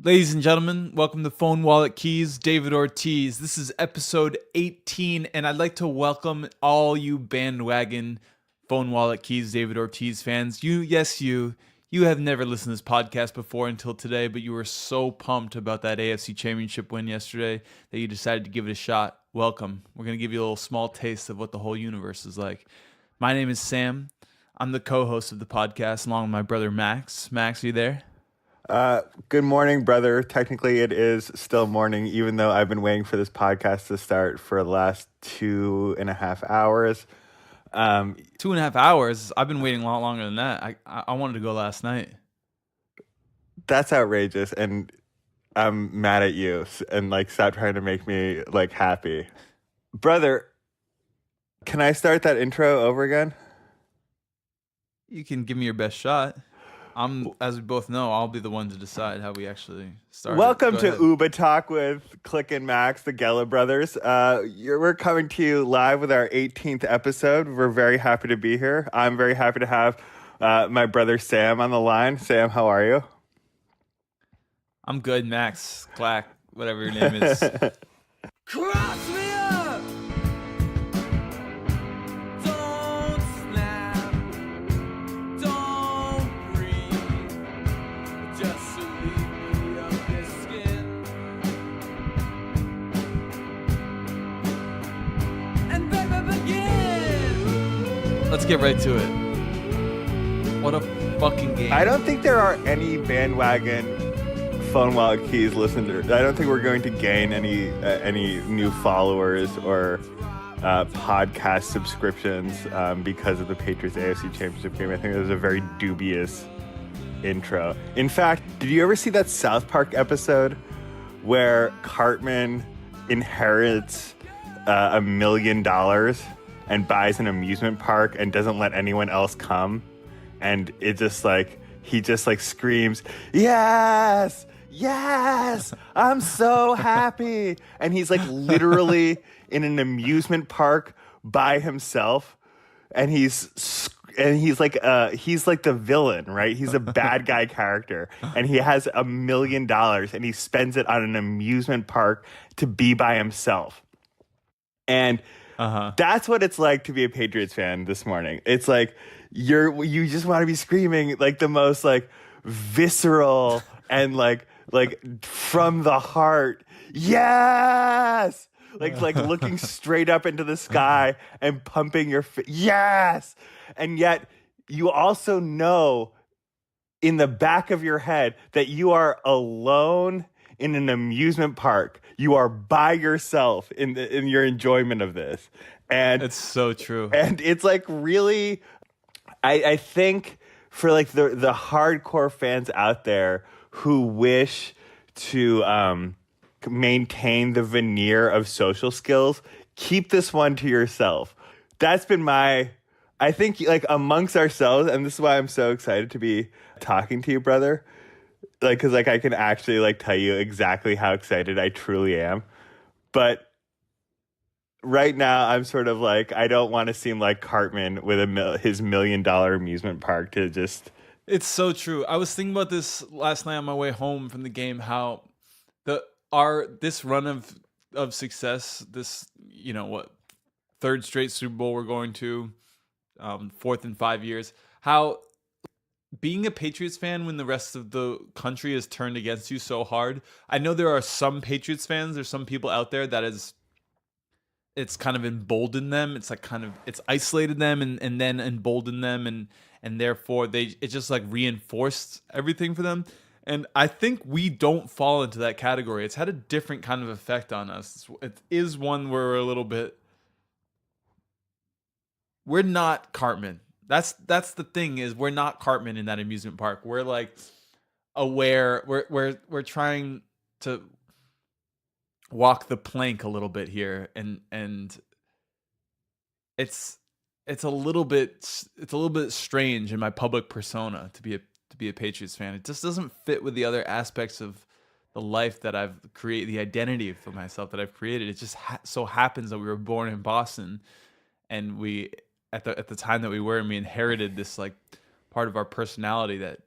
Ladies and gentlemen, welcome to Phone Wallet Keys, David Ortiz. This is episode 18, and I'd like to welcome all you bandwagon Phone Wallet Keys, David Ortiz fans. You have never listened to this podcast before until today, but you were so pumped about that AFC Championship win yesterday that you decided to give it a shot. Welcome. We're going to give you a little small taste of what the whole universe is like. My name is Sam. I'm the co-host of the podcast along with my brother Max. Max, are you there? Good morning, brother. Technically, it is still morning, even though I've been waiting for this podcast to start for the last 2.5 hours. 2.5 hours? I've been waiting a lot longer than that. I wanted to go last night. That's outrageous, and I'm mad at you. And stop trying to make me happy, brother. Can I start that intro over again? You can give me your best shot. As we both know, I'll be the one to decide how we actually start. Welcome to Uba Talk with Click and Max, the Geller brothers. We're coming to you live with our 18th episode. We're very happy to be here. I'm very happy to have my brother Sam on the line. Sam, how are you? I'm good, Max. Clack, whatever your name is. Cross me up! Don't snap, don't breathe, just to leave me up this skin. And baby begin! Let's get right to it. What a fucking game. I don't think there are any bandwagon Phone Wallet Keys listeners. I don't think we're going to gain any new followers or podcast subscriptions because of the Patriots AFC Championship game. I think it was a very dubious intro. In fact, did you ever see that South Park episode where Cartman inherits $1 million and buys an amusement park and doesn't let anyone else come? And it just he just screams, "Yes! Yes! I'm so happy!" And he's literally in an amusement park by himself. And he's the villain, right? He's a bad guy character. And he has $1 million and he spends it on an amusement park to be by himself. And that's what it's like to be a Patriots fan this morning. It's you just want to be screaming the most visceral and from the heart, yes, looking straight up into the sky and pumping your yes. And yet you also know in the back of your head that you are alone in an amusement park. You are by yourself in your enjoyment of this. And it's so true. And it's really, I think for the hardcore fans out there who wish to maintain the veneer of social skills, keep this one to yourself. That's been I think amongst ourselves, and this is why I'm so excited to be talking to you, brother. Because I can actually tell you exactly how excited I truly am. But right now I'm sort of I don't want to seem like Cartman with his $1 million amusement park to just. It's so true. I was thinking about this last night on my way home from the game, how this run of success, this, third straight Super Bowl we're going to, fourth in 5 years, how being a Patriots fan when the rest of the country is turned against you so hard. I know there are some Patriots fans, there's some people out there it's kind of emboldened them. It's it's isolated them and then emboldened them and therefore it just reinforced everything for them. And I think we don't fall into that category. It's had a different kind of effect on us. It is one where we're a little bit. We're not Cartman. That's the thing, is we're not Cartman in that amusement park. We're aware. We're trying to walk the plank a little bit here, and it's a little bit strange in my public persona to be a Patriots fan. It just doesn't fit with the other aspects of the life that I've created, the identity for myself that I've created. It just so happens that we were born in Boston, and we at the time that we were, and we inherited this part of our personality that,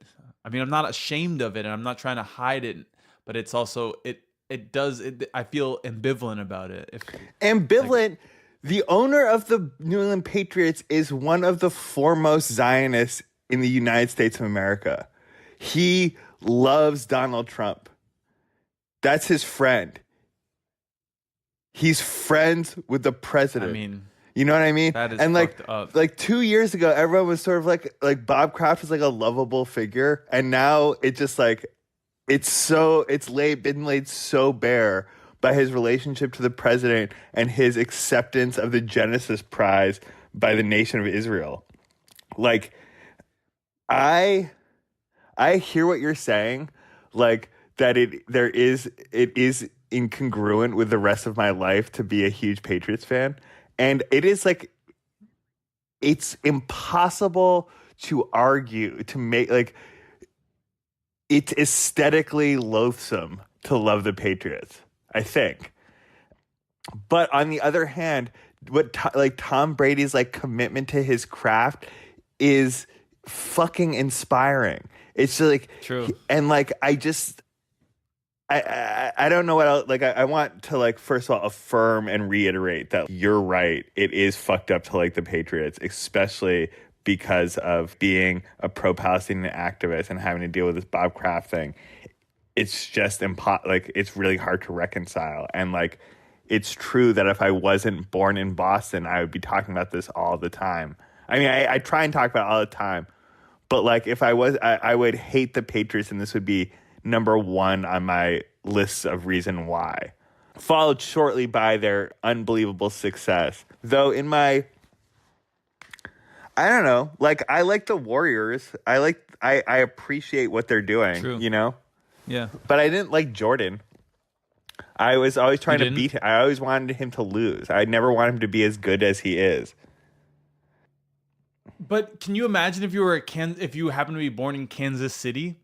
I mean, I'm not ashamed of it and I'm not trying to hide it, but it's also I feel ambivalent about it. Ambivalent. The owner of the New England Patriots is one of the foremost Zionists in the United States of America. He loves Donald Trump. That's his friend. He's friends with the president. I mean, you know what I mean? that is and fucked up. like 2 years ago, everyone was sort of like Bob Kraft was like a lovable figure, and now it just like been laid so bare by his relationship to the president and his acceptance of the Genesis Prize by the nation of Israel. Like, I hear what you're saying, like that it is incongruent with the rest of my life to be a huge Patriots fan, and it is like it's impossible to argue to make like it's aesthetically loathsome to love the Patriots, I think. But on the other hand, what Tom Brady's like commitment to his craft is fucking inspiring. It's just like True. And like I don't know what else. Like I want to like first of all affirm and reiterate that you're right. It is fucked up to like the Patriots, especially because of being a pro-Palestinian activist and having to deal with this Bob Kraft thing. It's just like it's really hard to reconcile. And like it's true that if I wasn't born in Boston, I would be talking about this all the time. I mean, I try and talk about it all the time, but like if I was, I would hate the Patriots, and this would be number one on my list of reason why. Followed shortly by their unbelievable success. Though I don't know, like I like the Warriors. I appreciate what they're doing. True. You know? Yeah. But I didn't like Jordan. I was always trying to didn't? beat him. I always wanted him to lose. I never wanted him to be as good as he is. But can you imagine if you happen to be born in Kansas City,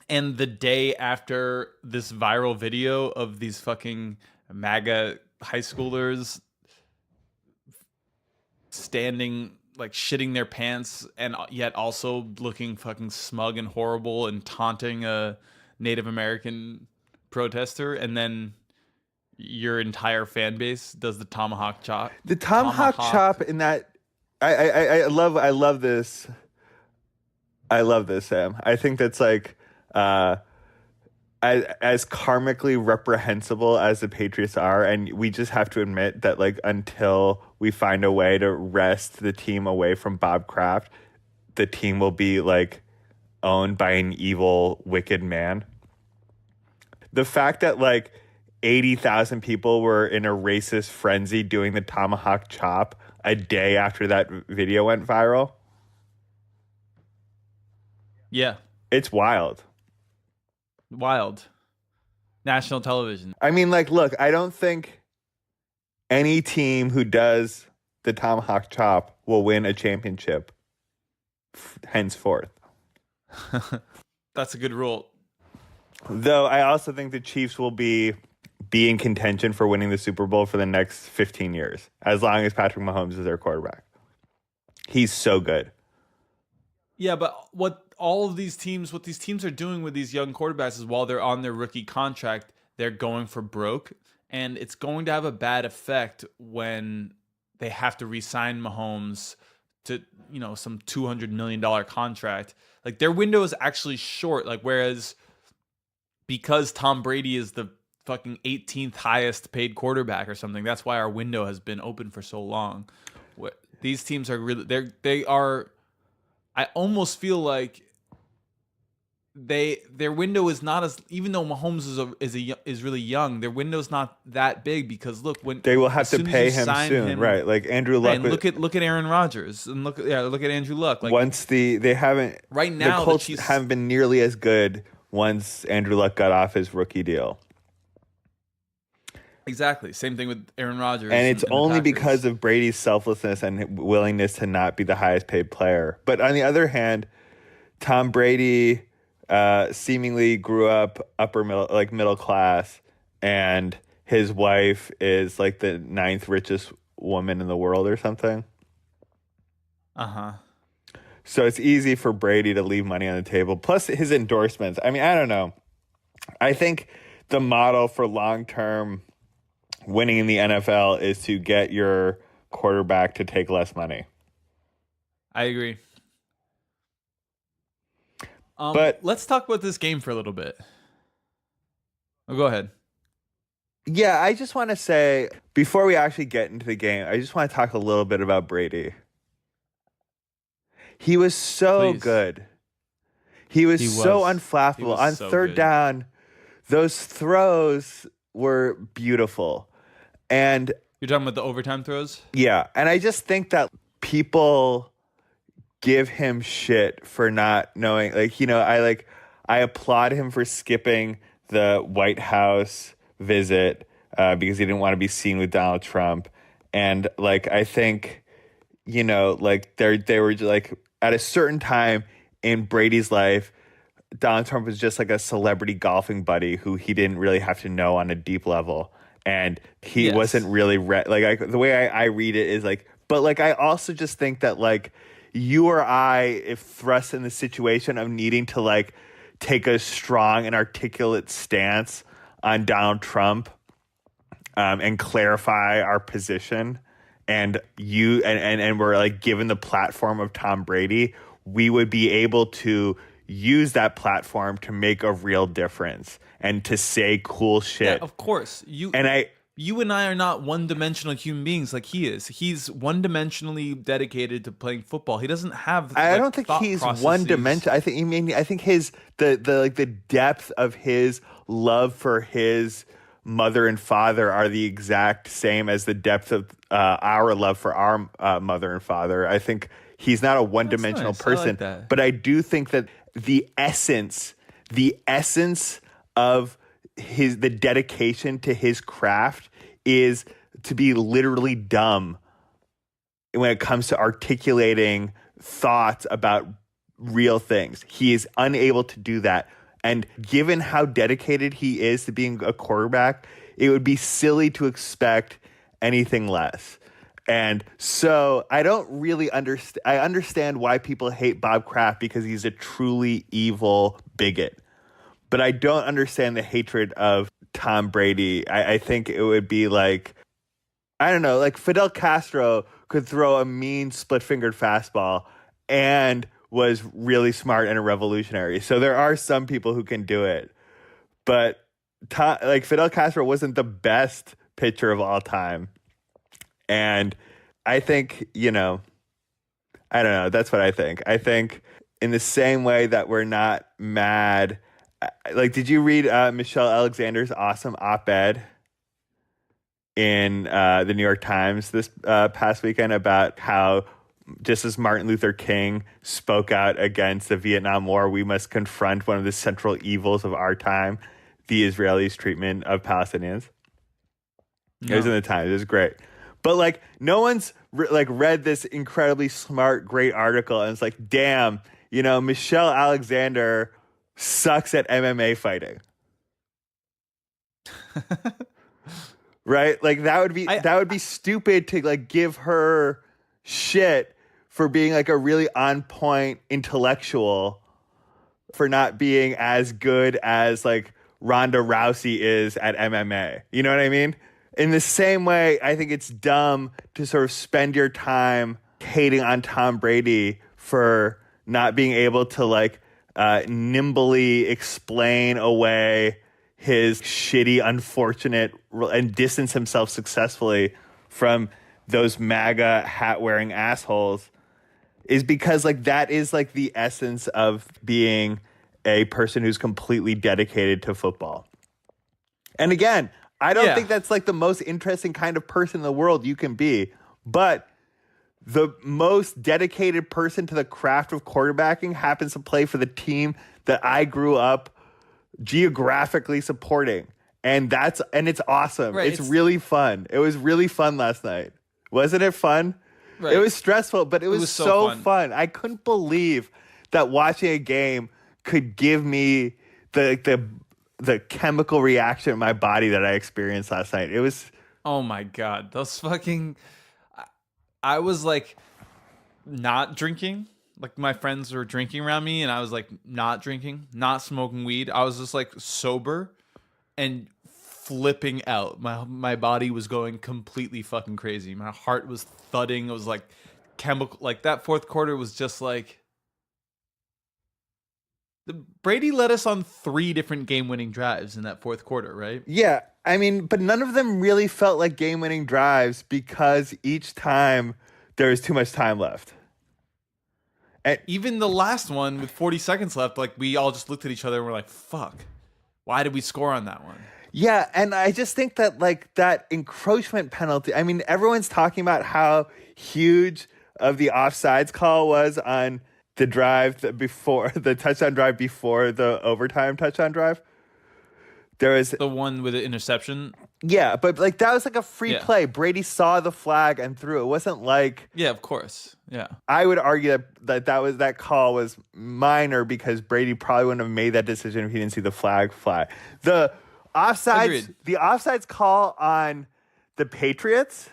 and the day after this viral video of these fucking MAGA high schoolers standing like shitting their pants and yet also looking fucking smug and horrible and taunting a Native American protester, and then your entire fan base does the tomahawk chop. The tomahawk chop in that I love this. I love this, Sam. I think that's like as karmically reprehensible as the Patriots are, and we just have to admit that like until we find a way to wrest the team away from Bob Kraft, the team will be like owned by an evil, wicked man. The fact that like 80,000 people were in a racist frenzy doing the tomahawk chop a day after that video went viral. Yeah. It's wild. Wild. National television. I mean, like, look, I don't think any team who does the tomahawk chop will win a championship henceforth. That's a good rule. Though I also think the Chiefs will be in contention for winning the Super Bowl for the next 15 years, as long as Patrick Mahomes is their quarterback. He's so good. Yeah, but what these teams are doing with these young quarterbacks is while they're on their rookie contract, they're going for broke, and it's going to have a bad effect when they have to re-sign Mahomes to, some $200 million contract. Like their window is actually short. Like whereas because Tom Brady is the fucking 18th highest paid quarterback or something, that's why our window has been open for so long. These teams are really they are. I almost feel like their window is not as, even though Mahomes is really young, their window's not that big because look, when they will have to pay him soon, right? Like Andrew Luck. And look at Aaron Rodgers and look at Andrew Luck. Like once they haven't right now, the Colts haven't been nearly as good once Andrew Luck got off his rookie deal. Exactly. Same thing with Aaron Rodgers. And it's only because of Brady's selflessness and willingness to not be the highest paid player. But on the other hand, Tom Brady seemingly grew up middle class, and his wife is like the 9th richest woman in the world or something. Uh-huh. So it's easy for Brady to leave money on the table. Plus his endorsements. I mean, I don't know. I think the model for long-term winning in the NFL is to get your quarterback to take less money. I agree. But let's talk about this game for a little bit. Oh, go ahead. yeah, I just want to say, before we actually get into the game, I just want to talk a little bit about Brady. He was so Please. good. He was so He unflappable. was On so third good. down, those throws were beautiful. And You're talking about the overtime throws? yeah, and I just think that people give him shit for not knowing, I applaud him for skipping the White House visit because he didn't want to be seen with Donald Trump. And I think, they were like at a certain time in Brady's life, Donald Trump was just like a celebrity golfing buddy who he didn't really have to know on a deep level. And he Yes. wasn't really the way I read it is but I also just think that you or I, if thrust in the situation of needing to take a strong and articulate stance on Donald Trump and clarify our position, and we're given the platform of Tom Brady, we would be able to use that platform to make a real difference and to say cool shit. Yeah, of course. You and I are not one-dimensional human beings like he is. He's one-dimensionally dedicated to playing football. He doesn't have. I don't think he's one dimension. I think his the depth of his love for his mother and father are the exact same as the depth of our love for our mother and father. I think he's not a one-dimensional nice. person, I like that. but I do think that the essence of the dedication to his craft is to be literally dumb when it comes to articulating thoughts about real things. He is unable to do that. And given how dedicated he is to being a quarterback, it would be silly to expect anything less. And so I don't really understand. I understand why people hate Bob Kraft because he's a truly evil bigot. But I don't understand the hatred of Tom Brady. I think it would be I don't know, Fidel Castro could throw a mean split-fingered fastball and was really smart and a revolutionary. So there are some people who can do it. But Fidel Castro wasn't the best pitcher of all time. And I think, I don't know. That's what I think. I think in the same way that we're not mad. Did you read Michelle Alexander's awesome op-ed in the New York Times this past weekend about how just as Martin Luther King spoke out against the Vietnam War, we must confront one of the central evils of our time, the Israelis' treatment of Palestinians? No. It was in the Times. It was great. But no one's read this incredibly smart, great article, and it's damn, Michelle Alexander sucks at MMA fighting. Right? That would be stupid to give her shit for being a really on point intellectual, for not being as good as Ronda Rousey is at MMA. You know what I mean? In the same way, I think it's dumb to sort of spend your time hating on Tom Brady for not being able to nimbly explain away his shitty, unfortunate, and distance himself successfully from those MAGA hat-wearing assholes, is because that is the essence of being a person who's completely dedicated to football. And again, I don't think that's the most interesting kind of person in the world you can be, but the most dedicated person to the craft of quarterbacking happens to play for the team that I grew up geographically supporting. And it's awesome. Right, it's really fun. It was really fun last night. Wasn't it fun? Right. It was stressful, but it was so fun. I couldn't believe that watching a game could give me the chemical reaction in my body that I experienced last night. It was... Oh my God. Those fucking... I was not drinking. like my friends were drinking around me, and I was like not drinking, not smoking weed. I was just like sober and flipping out. My body was going completely fucking crazy. My heart was thudding. It was like chemical. Like that fourth quarter was just like. Brady led us on 3 different game-winning drives in that fourth quarter, right? Yeah, I mean, but none of them really felt like game-winning drives because each time there was too much time left. And Even the last one with 40 seconds left, like we all just looked at each other and we're like, fuck, why did we score on that one? yeah, and I just think that like that encroachment penalty, I mean, everyone's talking about how huge of the offsides call was on the drive before the touchdown drive before the overtime touchdown drive. There was The one with the interception. yeah, but like that was like a free Yeah. play. Brady saw the flag and threw. It wasn't like Yeah, of course. Yeah. I would argue that call was minor because Brady probably wouldn't have made that decision if he didn't see the flag fly. The Agreed. offsides call on the Patriots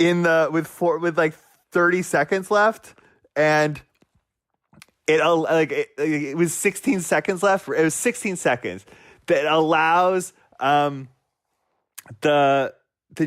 with like 30 seconds left, and it was 16 seconds left. It was 16 seconds that allows the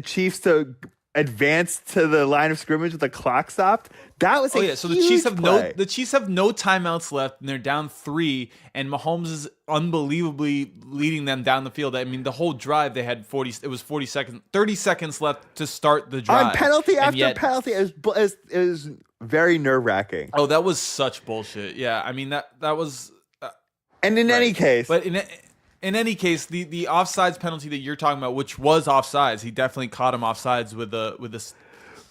Chiefs to advance to the line of scrimmage with the clock stopped. That was So the Chiefs have no timeouts left, and they're down 3, and Mahomes is unbelievably leading them down the field. I mean, the whole drive they had 30 seconds left to start the drive. on penalty and after yet- penalty. It was very nerve-wracking. Oh, that was such bullshit. Yeah, I mean that was. And in any case, But in any case, the offsides penalty that you're talking about, which was offsides, he definitely caught him offsides with a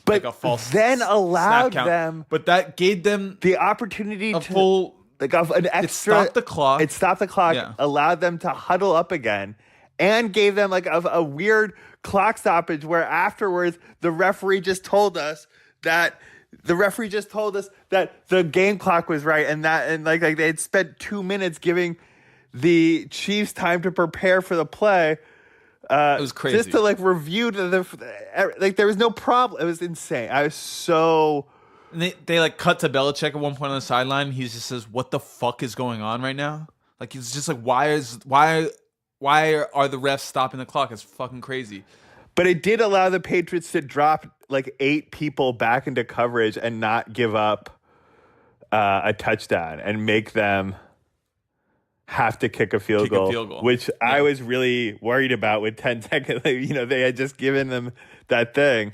but like a false then snap allowed count. them But that gave them the opportunity a to full. like an extra. stopped the clock. It stopped the clock. Yeah. Allowed them to huddle up again, and gave them like a weird clock stoppage where afterwards the referee just told us that the game clock was right, and like they had spent 2 minutes giving the Chiefs time to prepare for the play. It was crazy. Just to like review like there was no problem. It was insane. I was so. And they like cut to Belichick at one point on the sideline. He just says, "What the fuck is going on right now?" Like he's just like, why are the refs stopping the clock? It's fucking crazy. But it did allow the Patriots to drop like 8 people back into coverage and not give up a touchdown and make them have to kick a field goal, which I was really worried about with 10 seconds. Like, they had just given them that thing.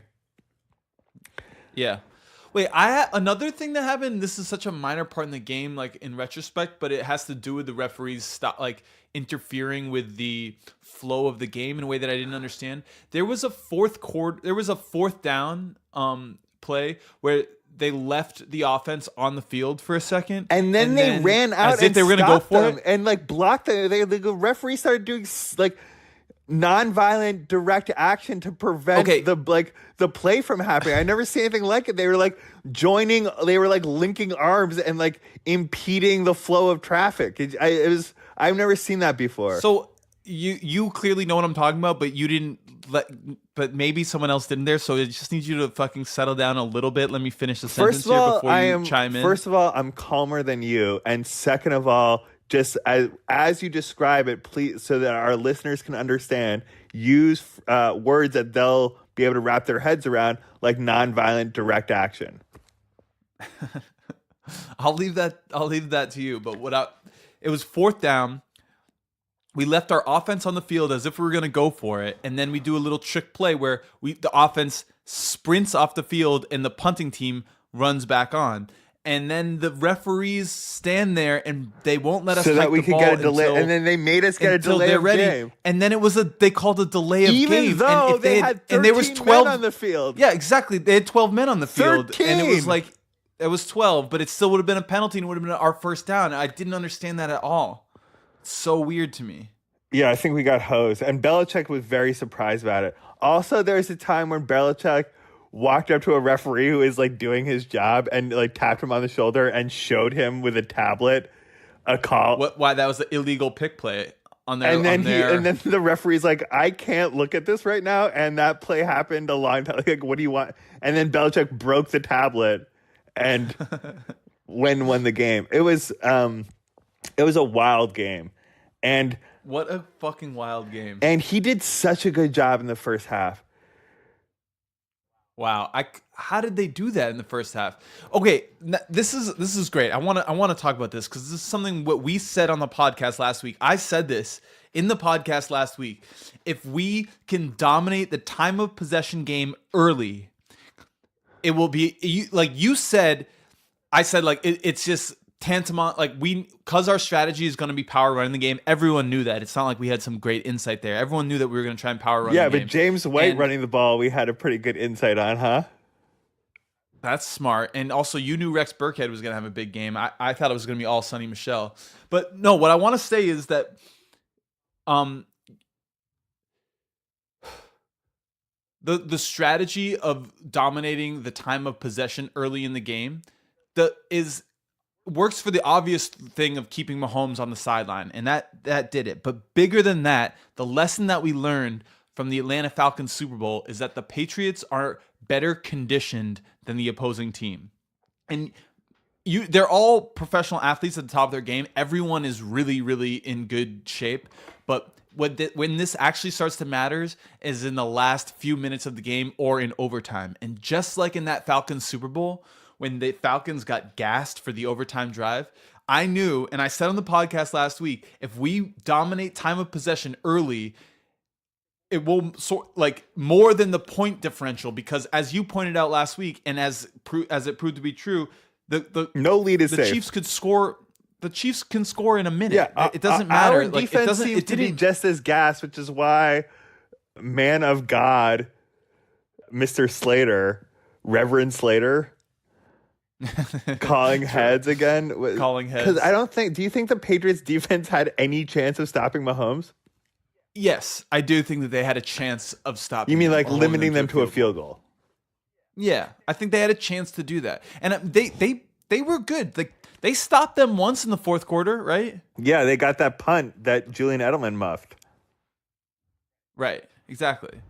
Yeah. Wait, another thing that happened. This is such a minor part in the game, like in retrospect, but it has to do with the referees interfering with the flow of the game in a way that I didn't understand. There was a fourth down play where they left the offense on the field for a second, and then they ran out as if they were going to go for it, and like blocked them. The referee started doing like non-violent direct action to prevent the play from happening. I never seen anything like it. They were like linking arms and like impeding the flow of traffic. I've never seen that before. So you clearly know what I'm talking about, but you didn't but maybe someone else didn't there. So I just need you to fucking settle down a little bit. Let me finish the sentence here before you chime in. First of all, I'm calmer than you, and second of all, just as you describe it, please, so that our listeners can understand, use words that they'll be able to wrap their heads around, like nonviolent direct action. I'll leave that to you. But it was fourth down. We left our offense on the field as if we were going to go for it, and then we do a little trick play where the offense sprints off the field and the punting team runs back on. And then the referees stand there and they won't let us so that we could get a delay. And then they made us get a delay of game. And then they called a delay of game. Even though they had 13 there was 12 men on the field. Yeah, exactly. They had 12 men on the field. 13. And it was like, it was 12, but it still would have been a penalty and it would have been our first down. I didn't understand that at all. It's so weird to me. Yeah, I think we got hosed. And Belichick was very surprised about it. Also, there's a time when Belichick walked up to a referee who is like doing his job and like tapped him on the shoulder and showed him with a tablet a call. Why that was the illegal pick play on there. And then the referee's like, I can't look at this right now. And that play happened a long time. Like, what do you want? And then Belichick broke the tablet and won the game. It was a wild game, and What a fucking wild game. and he did such a good job in the first half. Wow, how did they do that in the first half? Okay, this is great. I want to talk about this because this is something what we said on the podcast last week. I said this in the podcast last week. If we can dominate the time of possession game early, it will be like you said. I said like it's just tantamount like because our strategy is going to be power running the game. Everyone knew that. It's not like we had some great insight there. Everyone knew that we were going to try and power run. Yeah, the but game. James White And running the ball, we had a pretty good insight on, huh? that's smart. And also, you knew Rex Burkhead was going to have a big game. I thought it was going to be all Sonny Michel. But no, what I want to say is that the strategy of dominating the time of possession early in the game works for the obvious thing of keeping Mahomes on the sideline, and that did it. But bigger than that, the lesson that we learned from the Atlanta Falcons Super Bowl is that the Patriots are better conditioned than the opposing team. And they're all professional athletes at the top of their game. Everyone is really, really in good shape. But when this actually starts to matter is in the last few minutes of the game or in overtime. And just like in that Falcons Super Bowl, when the Falcons got gassed for the overtime drive, I knew, and I said on the podcast last week, if we dominate time of possession early, it will more than the point differential, because as you pointed out last week, and as it proved to be true, the no lead is the safe. Chiefs could score. The Chiefs can score in a minute. Yeah, It doesn't matter. Our defense seems to be just as gassed, which is why man of God, Mr. Slater, Reverend Slater, calling heads again. Calling heads. Because I don't think. Do you think the Patriots defense had any chance of stopping Mahomes? Yes, I do think that they had a chance of stopping. You mean them like or holding limiting them to a field goal? Yeah, I think they had a chance to do that, and they were good. Like they stopped them once in the fourth quarter, right? Yeah, they got that punt that Julian Edelman muffed. Right, exactly.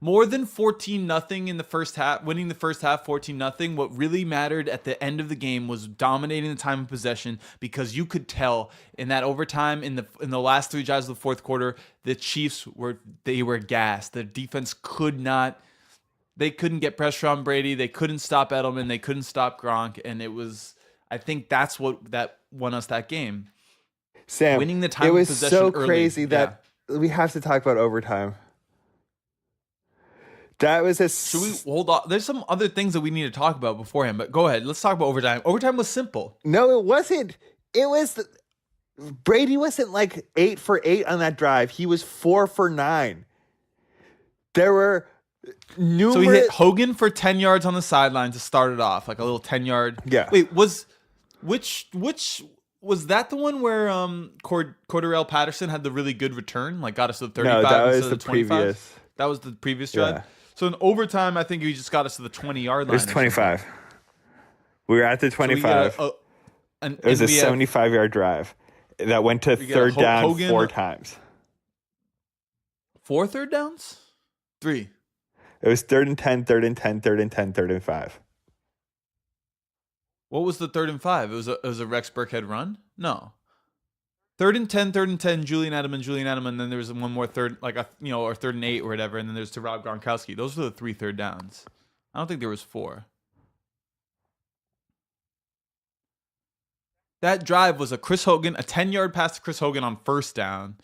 More than 14-0 in the first half, winning the first half 14-0. What really mattered at the end of the game was dominating the time of possession, because you could tell in that overtime in the last three drives of the fourth quarter, the Chiefs were gassed. The defense couldn't get pressure on Brady. They couldn't stop Edelman. They couldn't stop Gronk, and I think that's what that won us that game. Sam, winning the time it of was possession so early. crazy that we have to talk about overtime. That was Should we hold on? There's some other things that we need to talk about beforehand, but go ahead. Let's talk about overtime. Overtime was simple. No, it wasn't. It was Brady wasn't like 8 for 8 on that drive. He was 4 for 9. There were numerous. So he hit Hogan for 10 yards on the sideline to start it off, like a little 10-yard. Yeah. Wait, which was that the one where Cordarrelle Patterson had the really good return, like got us to the 35 No, that was instead of the 25? previous. That was the previous drive. Yeah. So in overtime, I think he just got us to the 20-yard line. It was 25. We were at the 25. It was a 75-yard drive that went to third down Hogan, 4 times. 4 third downs? 3. It was 3rd and 10, 3rd and 10, 3rd and 10, 3rd and 5. What was the 3rd and 5? It was a Rex Burkhead run? No. 3rd and 10, 3rd and 10, Julian Edelman, and then there was one more third, or 3rd and 8 or whatever, and then there's to Rob Gronkowski. Those were the 3 third downs. I don't think there was 4. That drive was a 10-yard pass to Chris Hogan on first down,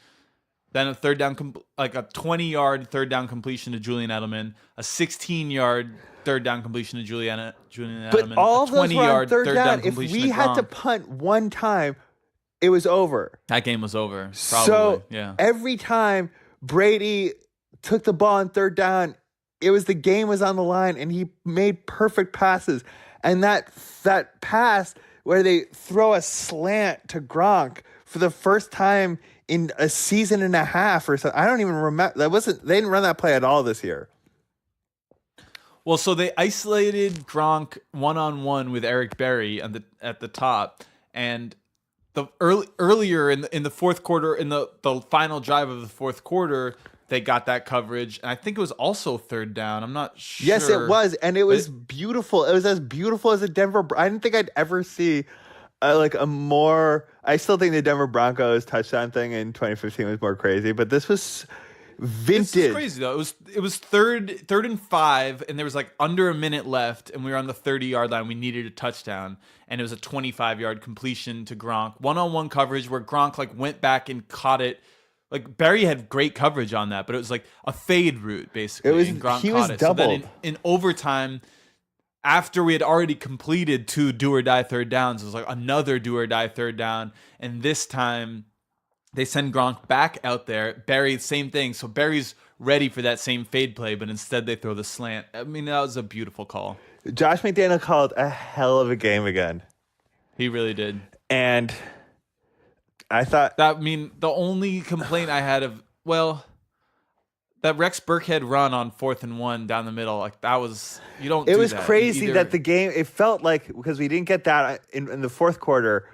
then a third down, like a 20-yard third down completion to Julian Edelman, a 16-yard third down completion to Julian Edelman, but all a 20-yard third down completion if we had to punt one time, it was over. That game was over. Probably. So yeah. Every time Brady took the ball on third down, the game was on the line, and he made perfect passes. And that pass where they throw a slant to Gronk for the first time in a season and a half or so, I don't even remember. They didn't run that play at all this year. Well, so they isolated Gronk one-on-one with Eric Berry at the top, and earlier in the fourth quarter, in the final drive of the fourth quarter, they got that coverage. And I think it was also third down. I'm not sure. Yes, it was, and it was But beautiful. It was as beautiful as a Denver. I didn't think I'd ever see like a more. I still think the Denver Broncos touchdown thing in 2015 was more crazy, but this was vintage. this is crazy though. It was third and 5, and there was like under a minute left, and we were on the 30-yard line. We needed a touchdown, and it was a 25-yard completion to Gronk. One-on-one coverage where Gronk like went back and caught it. Like Barry had great coverage on that, but it was like a fade route basically. It was and Gronk he caught was it. doubled. So then in overtime, after we had already completed 2 do or die third downs, it was like another do or die third down, and this time they send Gronk back out there. Barry, same thing. So Barry's ready for that same fade play, but instead they throw the slant. I mean, that was a beautiful call. Josh McDaniel called a hell of a game again, He really did. and I thought That I mean, the only complaint I had that Rex Burkhead run on 4th and 1 down the middle, like that was you don't. it do was that. crazy Either- that the game. It felt like because we didn't get that in the fourth quarter.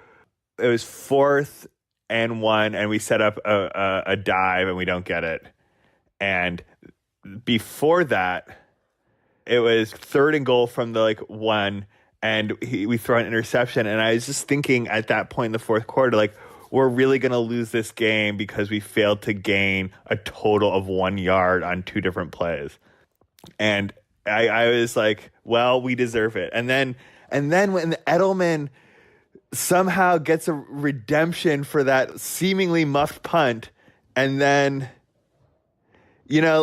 It was 4th and 1, and we set up a dive, and we don't get it. And before that, it was 3rd and goal from the 1, and we throw an interception. And I was just thinking at that point in the fourth quarter, like, we're really going to lose this game because we failed to gain a total of 1 yard on 2 different plays. And I was like, well, we deserve it. And then when Edelman somehow gets a redemption for that seemingly muffed punt, and then, and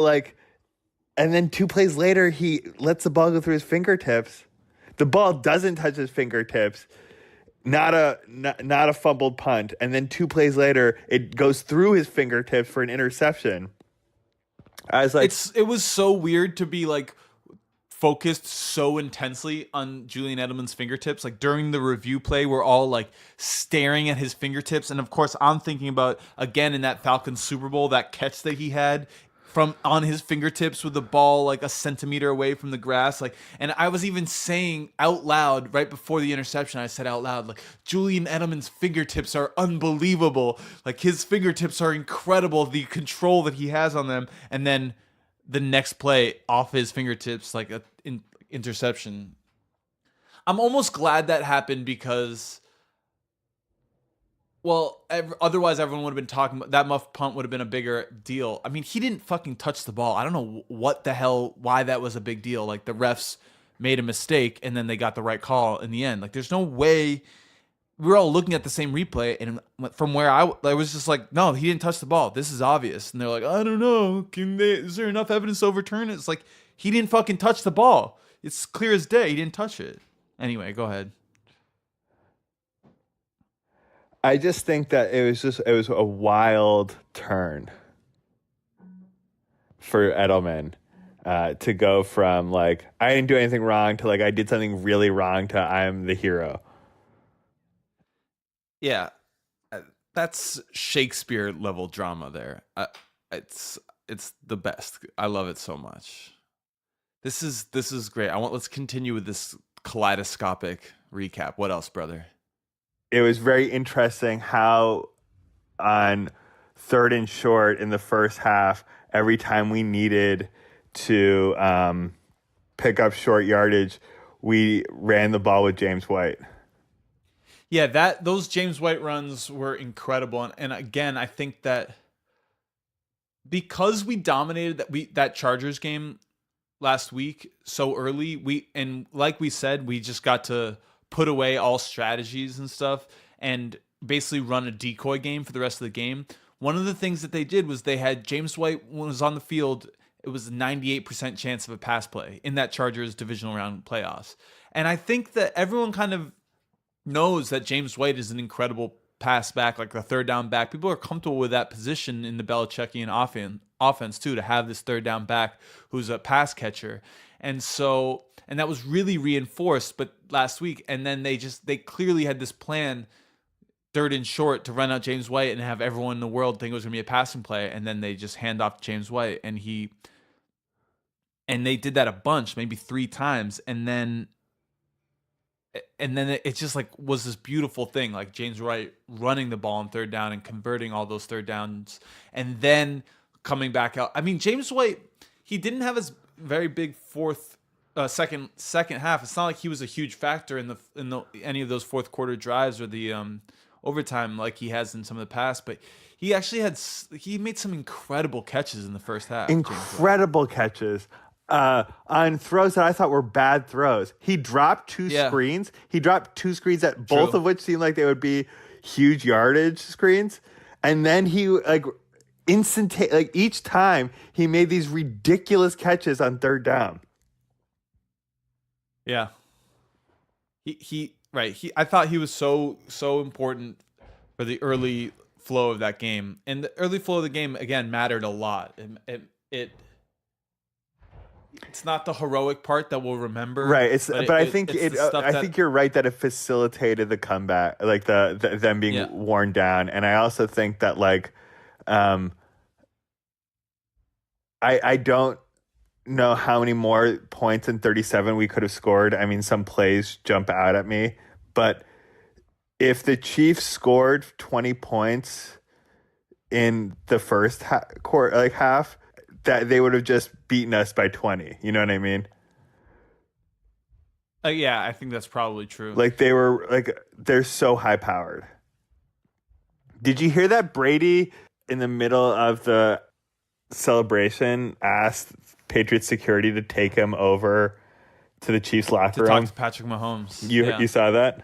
then 2 plays later, he lets the ball go through his fingertips. The ball doesn't touch his fingertips. Not a fumbled punt, and then 2 plays later, it goes through his fingertips for an interception. I was like, it was so weird to be like focused so intensely on Julian Edelman's fingertips. Like during the review play, we're all like staring at his fingertips, and of course, I'm thinking about again in that Falcons Super Bowl that catch that he had from on his fingertips with the ball like a centimeter away from the grass. Like, and I was even saying out loud right before the interception, I said out loud, like, Julian Edelman's fingertips are unbelievable. Like his fingertips are incredible. The control that he has on them. And then the next play off his fingertips, like an interception. I'm almost glad that happened because, well, otherwise everyone would have been talking about that muff punt would have been a bigger deal. I mean, he didn't fucking touch the ball. I don't know what the hell, why that was a big deal. Like the refs made a mistake and then they got the right call in the end. Like there's no way. We were all looking at the same replay, and from where I was just like, no, he didn't touch the ball. This is obvious. And they're like, I don't know. Is there enough evidence to overturn it? It's like, he didn't fucking touch the ball. It's clear as day. He didn't touch it. Anyway, go ahead. I just think that it was a wild turn for Edelman to go from like, I didn't do anything wrong to like, I did something really wrong to I'm the hero. Yeah, that's Shakespeare level drama there. It's the best. I love it so much. This is great. Let's continue with this kaleidoscopic recap. What else, brother? It was very interesting how on 3rd and short in the first half, every time we needed to pick up short yardage, we ran the ball with James White. Yeah, those James White runs were incredible, and again, I think that because we dominated that Chargers game last week so early, like we said, we just got to put away all strategies and stuff, and basically run a decoy game for the rest of the game. One of the things that they did was they had James White when he was on the field. It was a 98% chance of a pass play in that Chargers divisional round playoffs, and I think that everyone kind of knows that James White is an incredible pass back, like the third down back. People are comfortable with that position in the Belichickian offense too, to have this third down back who's a pass catcher. And that was really reinforced but last week. And then they clearly had this plan 3rd and short to run out James White and have everyone in the world think it was going to be a passing play. And then they just hand off to James White and they did that a bunch, maybe 3 times. And then it just like was this beautiful thing, like James White running the ball on 3rd down and converting all those 3rd downs, and then coming back out. I mean, James White, he didn't have his very big second half. It's not like he was a huge factor in any of those fourth quarter drives or the overtime like he has in some of the past, but he actually made some incredible catches in the first half. Incredible catches on throws that I thought were bad throws. He dropped two screens. He dropped two screens that both of which seemed like they would be huge yardage screens, and then he each time he made these ridiculous catches on third down. Yeah. I thought he was so important for the early flow of that game. And the early flow of the game again mattered a lot. It's not the heroic part that we'll remember. Right. I think you're right that it facilitated the comeback, like them being worn down. And I also think that I don't know how many more points in 37 we could have scored. I mean, some plays jump out at me, but if the Chiefs scored 20 points in the first half, that they would have just beaten us by 20. You know what I mean? Yeah, I think that's probably true. They're so high powered. Did you hear that Brady in the middle of the celebration asked Patriots security to take him over to the Chiefs locker room to talk to Patrick Mahomes? You saw that?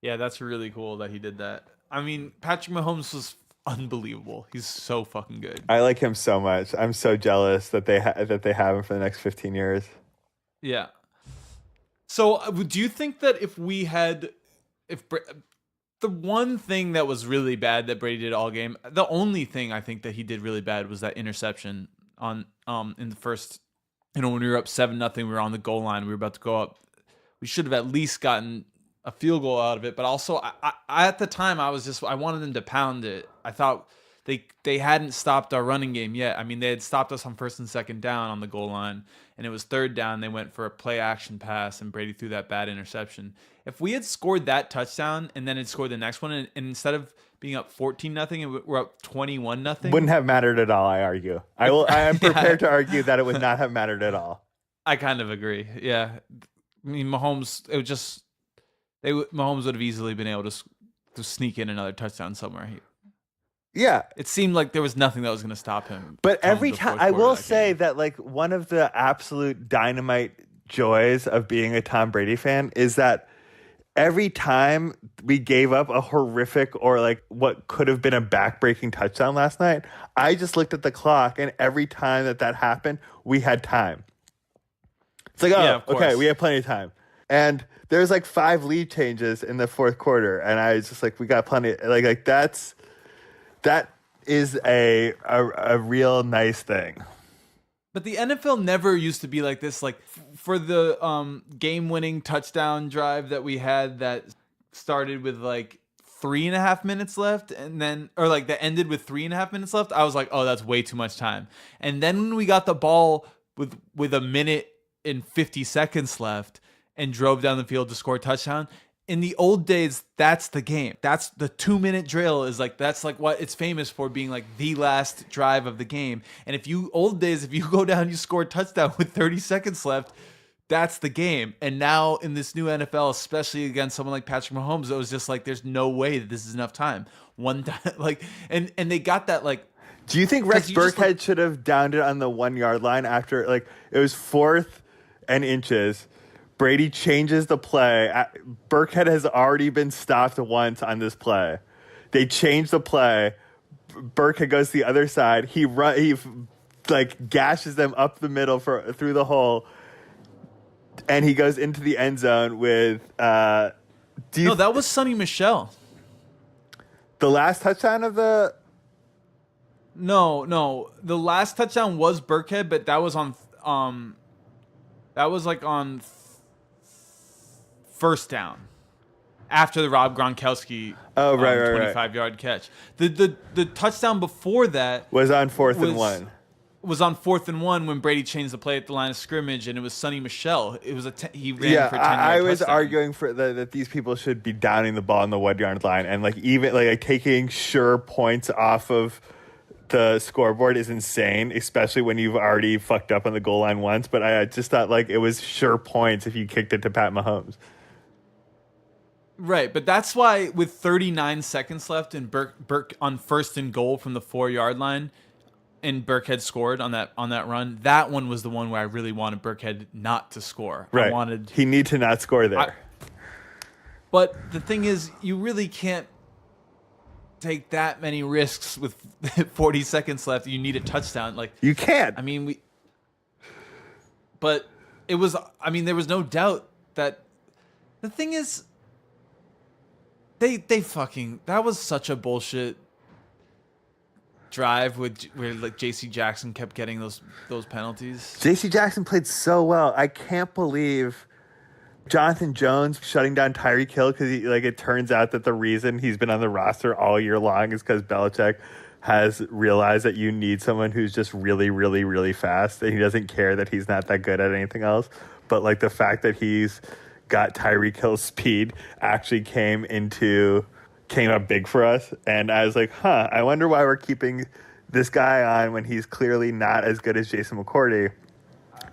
Yeah, that's really cool that he did that. I mean, Patrick Mahomes was unbelievable. He's so fucking good. I like him so much. I'm so jealous that they have him for the next 15 years. Yeah. So, do you think that if the one thing that was really bad that Brady did all game, the only thing I think that he did really bad was that interception on in the first, when we were up 7-0, we were on the goal line, we were about to go up. We should have at least gotten a field goal out of it, but also I at the time I wanted them to pound it. I thought they hadn't stopped our running game yet. I mean, they had stopped us on first and second down on the goal line, and it was third down. They went for a play action pass, and Brady threw that bad interception. If we had scored that touchdown and then had scored the next one, and instead of being up 14-0, and we're up 21-0, wouldn't have mattered at all. I argue. I am prepared to argue that it would not have mattered at all. I kind of agree. Yeah, I mean, Mahomes would have easily been able to sneak in another touchdown somewhere. Yeah. It seemed like there was nothing that was going to stop him. But every time, I will say that one of the absolute dynamite joys of being a Tom Brady fan is that every time we gave up a horrific or what could have been a backbreaking touchdown last night, I just looked at the clock, and every time that happened, we had time. It's okay, we have plenty of time. And there's 5 lead changes in the fourth quarter, and I was just we got plenty. That is a real nice thing. But the NFL never used to be like this. For the game-winning touchdown drive that we had that started with 3.5 minutes left, and then that ended with 3.5 minutes left. I was like, oh, that's way too much time. And then when we got the ball with a minute and 50 seconds left and drove down the field to score a touchdown. In the old days, that's the game. That's the 2-minute drill that's what it's famous for, being the last drive of the game. And if you go down, you score a touchdown with 30 seconds left, that's the game. And now in this new NFL, especially against someone like Patrick Mahomes, it was just there's no way that this is enough time. One time, and they got that Do you think Rex Burkhead should have downed it on the 1 yard line after it was 4th and inches? Brady changes the play. Burkhead has already been stopped once on this play. They change the play. Burkhead goes to the other side. He gashes them up the middle through the hole, and he goes into the end zone with. That was Sonny Michel. The last touchdown of the. No, the last touchdown was Burkhead, but that was on. That was on first down after the Rob Gronkowski 25-yard catch. The touchdown before that was on 4th and 1. Was on 4th and 1 when Brady changed the play at the line of scrimmage, and it was Sonny Michel. It was he ran for a 10-yard touchdown. I was arguing for that these people should be downing the ball on the 1 yard line and even taking sure points off of the scoreboard is insane, especially when you've already fucked up on the goal line once. But I just thought like it was sure points if you kicked it to Pat Mahomes. Right, but that's why with 39 seconds left and Burke on first and goal from the 4-yard line, and Burkhead scored on that run. That one was the one where I really wanted Burkhead not to score. Right, I wanted he need to not score there. But the thing is, you really can't take that many risks with 40 seconds left. You need a touchdown. Like you can't. I mean, but it was. I mean, there was no doubt that the thing is. They fucking, that was such a bullshit drive where like J.C. Jackson kept getting those penalties. J.C. Jackson played so well. I can't believe Jonathan Jones shutting down Tyreek Hill because it turns out that the reason he's been on the roster all year long is because Belichick has realized that you need someone who's just really, really, really fast, and he doesn't care that he's not that good at anything else. But like the fact that he's got Tyreek Hill's speed actually came up big for us. And I was like, I wonder why we're keeping this guy on when he's clearly not as good as Jason McCourty.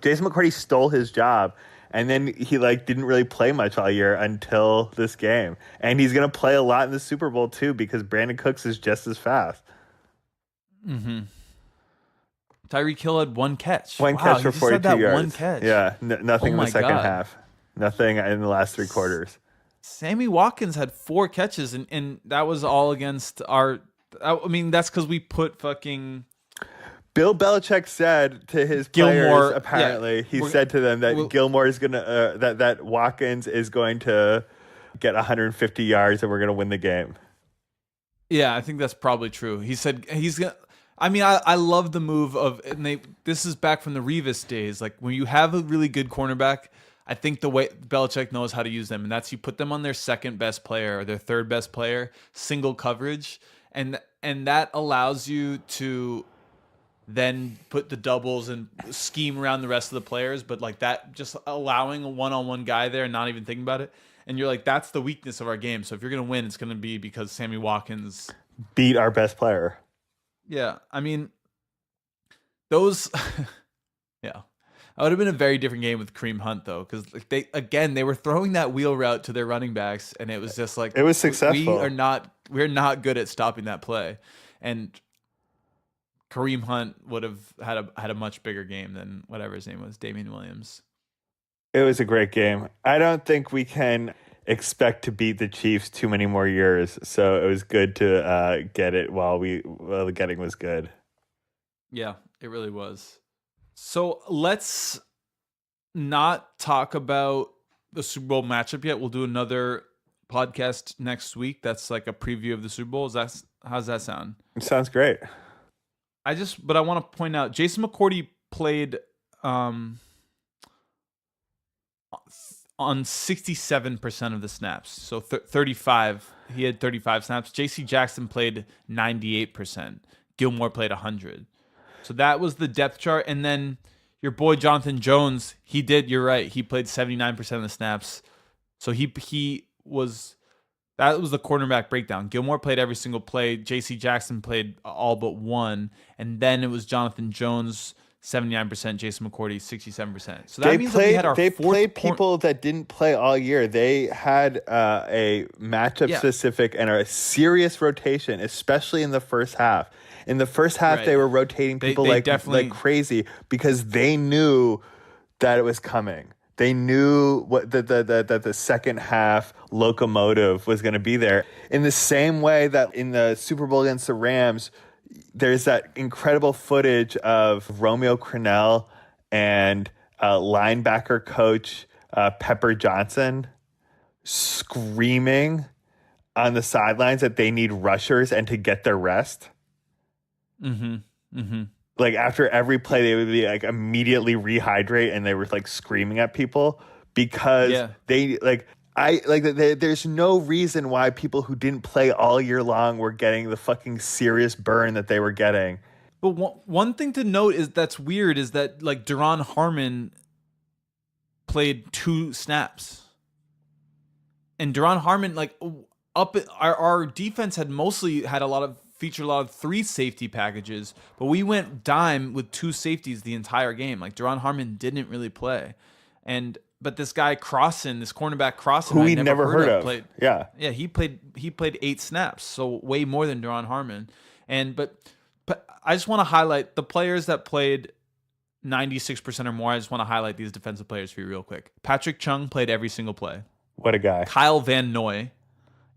Jason McCourty stole his job, and then he didn't really play much all year until this game. And he's going to play a lot in the Super Bowl too because Brandon Cooks is just as fast. Mm-hmm. Tyreek Hill had one catch. One catch for 42 yards. One catch. Yeah, nothing in the second God. half. Nothing in the last 3 quarters. Sammy Watkins had 4 catches, and that was all against our. I mean, that's because we put fucking. Bill Belichick said to his Gilmore, players, apparently, he said to them that Gilmore is gonna that Watkins is going to get 150 yards and we're gonna win the game. Yeah, I think that's probably true. He said he's gonna. I mean, I love the move of, and this is back from the Revis days. Like when you have a really good cornerback. I think the way Belichick knows how to use them, and that's you put them on their second best player or their third best player, single coverage, and that allows you to then put the doubles and scheme around the rest of the players, but like that, just allowing a one-on-one guy there and not even thinking about it. And you're like, that's the weakness of our game. So if you're going to win, it's going to be because Sammy Watkins beat our best player. Yeah. I mean, those, yeah. It would have been a very different game with Kareem Hunt, though, because they were throwing that wheel route to their running backs, and it was just like it was successful. We're not good at stopping that play, and Kareem Hunt would have had a much bigger game than whatever his name was, Damian Williams. It was a great game. I don't think we can expect to beat the Chiefs too many more years, so it was good to get it while the getting was good. Yeah, it really was. So let's not talk about the Super Bowl matchup yet. We'll do another podcast next week. That's like a preview of the Super Bowl. How's that sound? It sounds great. But I want to point out, Jason McCourty played on 67% of the snaps. So 35. He had 35 snaps. J.C. Jackson played 98%. Gilmore played 100. So that was the depth chart. And then your boy Jonathan Jones, you're right. He played 79% of the snaps. So that was the cornerback breakdown. Gilmore played every single play. J.C. Jackson played all but one. And then it was Jonathan Jones, 79%, Jason McCourty, 67%. So that means that we had they played people that didn't play all year. They had a matchup specific and a serious rotation, especially in the first half. In the first half, They were rotating people like crazy because they knew that it was coming. They knew what that the second half locomotive was going to be there. In the same way that in the Super Bowl against the Rams, there's that incredible footage of Romeo Crennel and linebacker coach Pepper Johnson screaming on the sidelines that they need rushers and to get their rest. Mm-hmm. Mm-hmm. Like after every play, they would be like immediately rehydrate, and they were like screaming at people because there's no reason why people who didn't play all year long were getting the fucking serious burn that they were getting. But one thing to note that's weird is that like Duron Harmon played 2 snaps, and Duron Harmon our defense had mostly had a lot of featured a lot of 3 safety packages, but we went dime with 2 safeties the entire game. Like Duron Harmon didn't really play, but this guy Crossan, this cornerback Crossan, who I we never heard of. played. Yeah, he played 8 snaps, so way more than Duron Harmon. But I just want to highlight the players that played 96% or more. I just want to highlight these defensive players for you real quick. Patrick Chung played every single play. what a guy. Kyle Van Noy,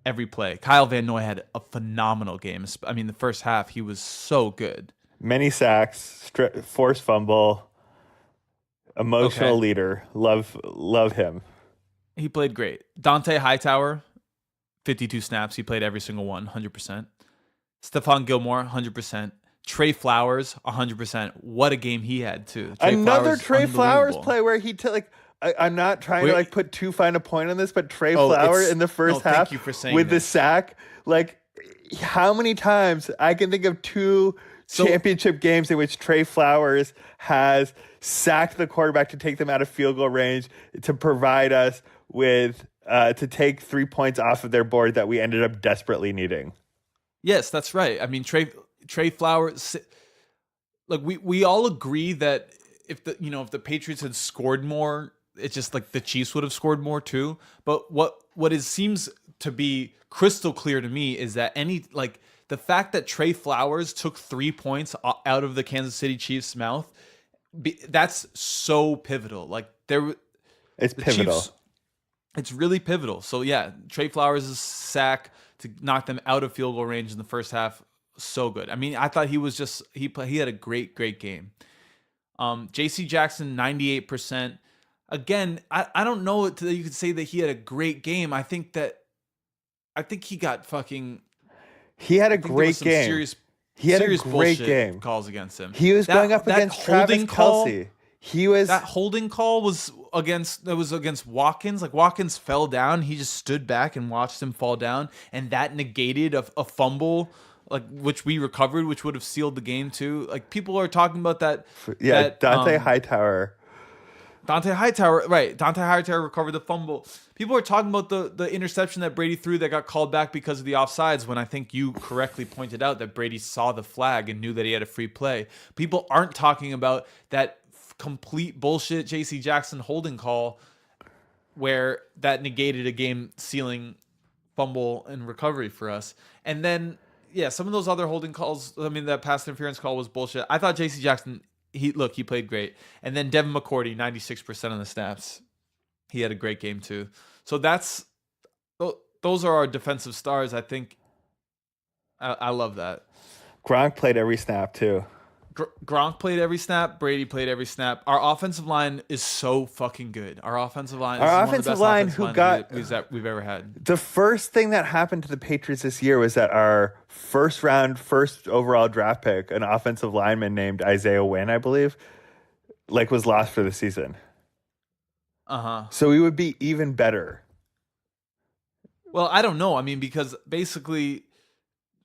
every play. Kyle Van Noy had a phenomenal game. I mean, the first half, he was so good. Many sacks, forced fumble, emotional leader. Love him. He played great. Dante Hightower, 52 snaps. He played every single one, 100%. Stephon Gilmore, 100%. Trey Flowers, 100%. What a game he had, too. Another Trey Flowers play where he I'm not trying to put too fine a point on this, but Trey Flower in the first half thank you for saying with this. the sack, like how many times I can think of 2 championship games in which Trey Flowers has sacked the quarterback to take them out of field goal range to provide us with to take 3 points off of their board that we ended up desperately needing. Yes, that's right. I mean, Trey Flowers, like we all agree that if the Patriots had scored more, it's just like the Chiefs would have scored more too. But what seems to be crystal clear to me is that the fact that Trey Flowers took 3 points out of the Kansas City Chiefs' mouth, that's so pivotal. Like it's pivotal. Chiefs, it's really pivotal. So yeah, Trey Flowers' sack to knock them out of field goal range in the first half, so good. I mean, I thought he had a great game. JC Jackson, 98%. Again, I don't know that you could say that he had a great game. I think he got fucking. He had a great game. He had a great game. Calls against him. He was going up against Travis Kelce. That holding call was against Watkins. Like Watkins fell down. He just stood back and watched him fall down, and that negated a fumble. Like which we recovered, which would have sealed the game too. Like people are talking about that. Yeah, Dante Hightower. Dante Hightower recovered the fumble. People are talking about the interception that Brady threw that got called back because of the offsides, when I think you correctly pointed out that Brady saw the flag and knew that he had a free play. People aren't talking about that complete bullshit J.C. Jackson holding call where that negated a game-sealing fumble and recovery for us. And then, yeah, some of those other holding calls, I mean, that pass interference call was bullshit. I thought J.C. Jackson, he played great. And then Devin McCourty, 96% of the snaps. He had a great game too. So those are our defensive stars. I think I love that. Gronk played every snap too. Gronk played every snap. Brady played every snap. Our offensive line is so fucking good. Our offensive line is one of the best offensive lines that we've ever had. The first thing that happened to the Patriots this year was that our first overall draft pick, an offensive lineman named Isaiah Wynn, I believe, was lost for the season. So we would be even better. Well, I don't know. I mean, because basically,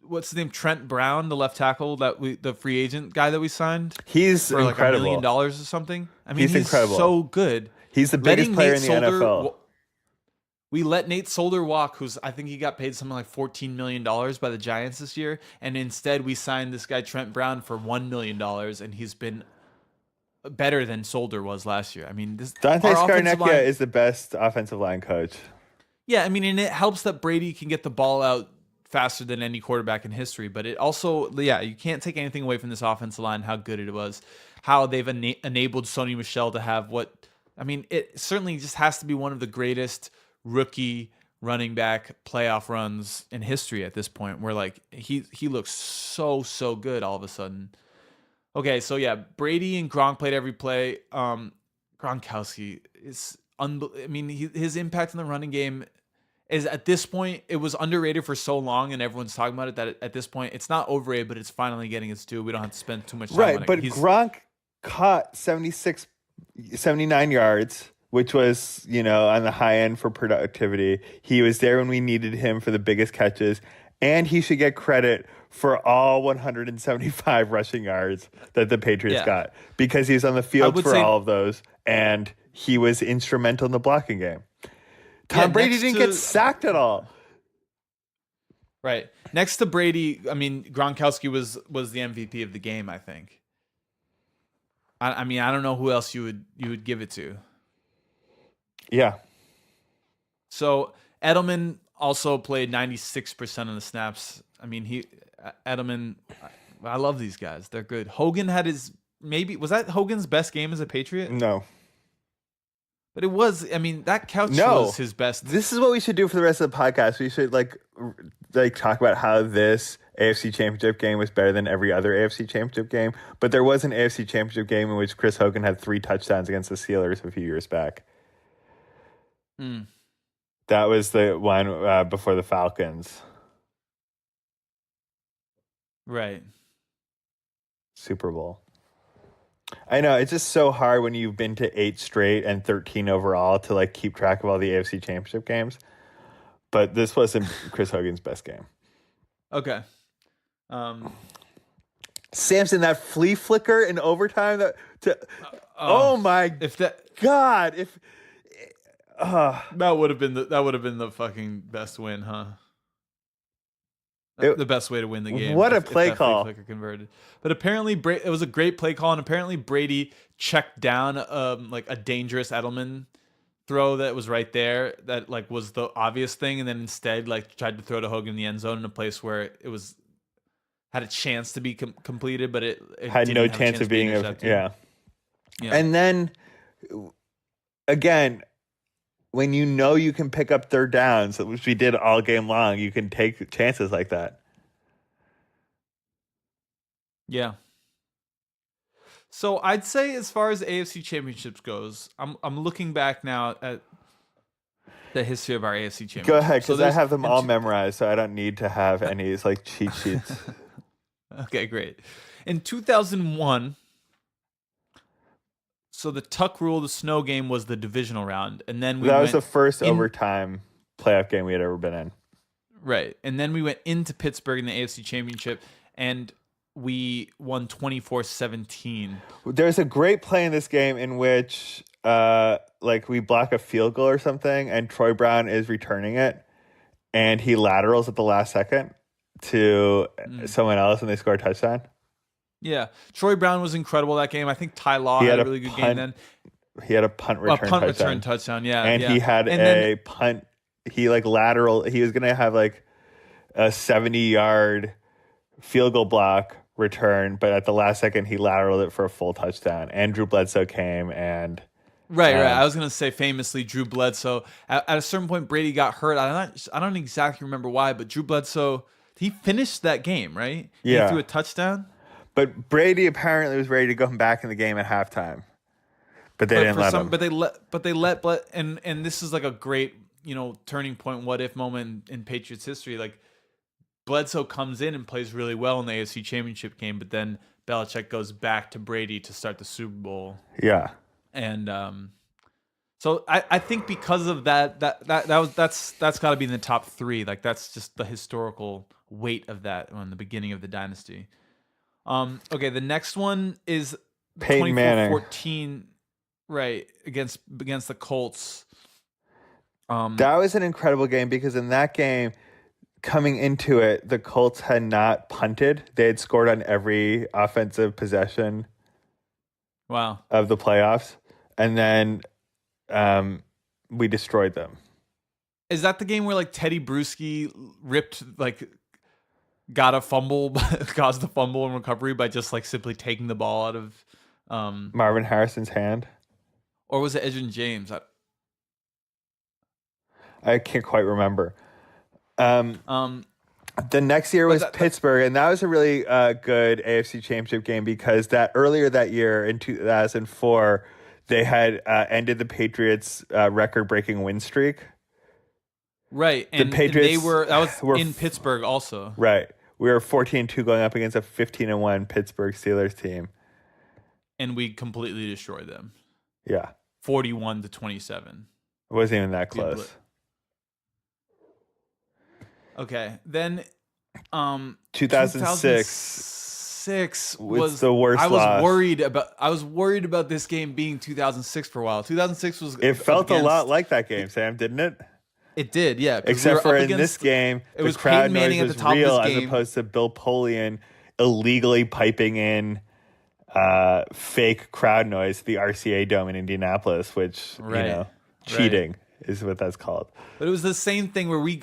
what's his name? Trent Brown, the left tackle, the free agent guy that we signed. He's for incredible. $1 million or something. I mean, he's incredible. So good. He's the biggest player in the NFL. We let Nate Solder walk, I think he got paid something like $14 million by the Giants this year, and instead we signed this guy Trent Brown for $1 million, and he's been better than Solder was last year. I mean, Dante Scarnecchia is the best offensive line coach. Yeah, I mean, and it helps that Brady can get the ball out faster than any quarterback in history. But it also, you can't take anything away from this offensive line, how good it was, how they've enabled Sony Michel to have it certainly just has to be one of the greatest rookie running back playoff runs in history at this point, where he looks so good all of a sudden. Okay, so yeah, Brady and Gronk played every play. Gronkowski is his impact in the running game is, at this point, it was underrated for so long, and everyone's talking about it, that at this point it's not overrated, but it's finally getting its due. We don't have to spend too much time on it. Right, but Gronk caught 79 yards, which was, on the high end for productivity. He was there when we needed him for the biggest catches, and he should get credit for all 175 rushing yards that the Patriots got, because he's on the field for all of those, and he was instrumental in the blocking game. Tom Brady didn't get sacked at all. Right. Next to Brady, I mean, Gronkowski was the MVP of the game, I think. I mean, I don't know who else you would give it to. Yeah. So Edelman also played 96% of the snaps. I mean, Edelman, I love these guys. They're good. Hogan had was that Hogan's best game as a Patriot? No. But it was, I mean, that couch No. was his best. This is what we should do for the rest of the podcast. We should like talk about how this AFC Championship game was better than every other AFC Championship game. But there was an AFC Championship game in which Chris Hogan had 3 touchdowns against the Steelers a few years back. That was the one before the Falcons. Right. Super Bowl. I know, it's just so hard when you've been to 8 straight and 13 overall to like keep track of all the AFC Championship games. But this wasn't Chris Hogan's best game. Okay. Samson, that flea flicker in overtime oh my God. That would have been the fucking best win, huh? The best way to win the game. What a play if that call! flea flicker converted, but apparently it was a great play call, and apparently Brady checked down like a dangerous Edelman throw that was right there. That like was the obvious thing, and then instead like tried to throw to Hogan in the end zone in a place where it was had a chance to be completed, but it had didn't no have a chance of being intercepted. yeah. And then again, when you know you can pick up third downs, which we did all game long, you can take chances like that. Yeah. So I'd say as far as AFC Championships goes, I'm looking back now at the history of our AFC Championships. Go ahead, because I have them all memorized, so I don't need to have any like cheat sheets. Okay, great. In 2001, so the Tuck rule, the snow game was the divisional round, and then that was the first overtime playoff game we had ever been in. Right, and then we went into Pittsburgh in the AFC Championship, and we won 24-17. There's a great play in this game in which like we block a field goal or something, and Troy Brown is returning it, and he laterals at the last second to someone else, and they score a touchdown. Yeah, Troy Brown was incredible that game. I think Ty Law had a really good game then. He had a punt return touchdown. Yeah, and he had a punt. He like lateral. He was gonna have like a 70-yard field goal block return, but at the last second he lateraled it for a full touchdown. And Drew Bledsoe came and right. I was gonna say famously Drew Bledsoe. At a certain point, Brady got hurt. I don't exactly remember why, but Drew Bledsoe, he finished that game, right? Yeah, he threw a touchdown. But Brady apparently was ready to go back in the game at halftime, but they didn't let him. But they let and this is like a great turning point, what if moment in Patriots history. Like Bledsoe comes in and plays really well in the AFC Championship game, but then Belichick goes back to Brady to start the Super Bowl. Yeah, and so I think because of that's got to be in the top 3. Like that's just the historical weight of that in the beginning of the dynasty. Okay, the next one is Peyton Manning 24-14, right, against the Colts. That was an incredible game because in that game, coming into it, the Colts had not punted. They had scored on every offensive possession. Wow. Of the playoffs, and then we destroyed them. Is that the game where like Teddy Bruschi got a fumble, caused the fumble and recovery by just like simply taking the ball out of Marvin Harrison's hand? Or was it Edgerrin James? I can't quite remember. The next year was Pittsburgh, and that was a really good AFC Championship game because earlier that year in 2004, they had ended the Patriots' record-breaking win streak. Right, and the Patriots were in Pittsburgh also. Right, we were 14-2 going up against a 15-1 Pittsburgh Steelers team, and we completely destroyed them. Yeah, 41-27. It wasn't even that close. Okay, then 2006 was the worst loss. I was worried about this game being 2006 for a while. 2006 was. It felt a lot like that game, Sam, didn't it? It did, yeah. 'Cause we Except were for up in this against. game, It the was crowd Peyton Manning noise at the was top real of as his game. opposed to Bill Polian illegally piping in fake crowd noise to the RCA Dome in Indianapolis, which Right. cheating is what that's called. But it was the same thing where we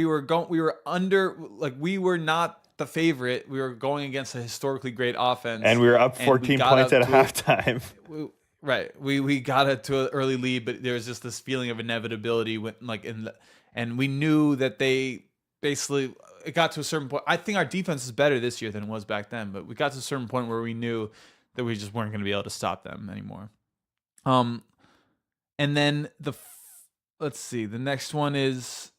were under, like, we were not the favorite. We were going against a historically great offense, And we were up and 14 got points out at to halftime. right. We got it to an early lead, but there was just this feeling of inevitability when, like, and we knew that they basically, it got to a certain point. I think our defense is better this year than it was back then, but we got to a certain point where we knew that we just weren't going to be able to stop them anymore. And then let's see, the next one is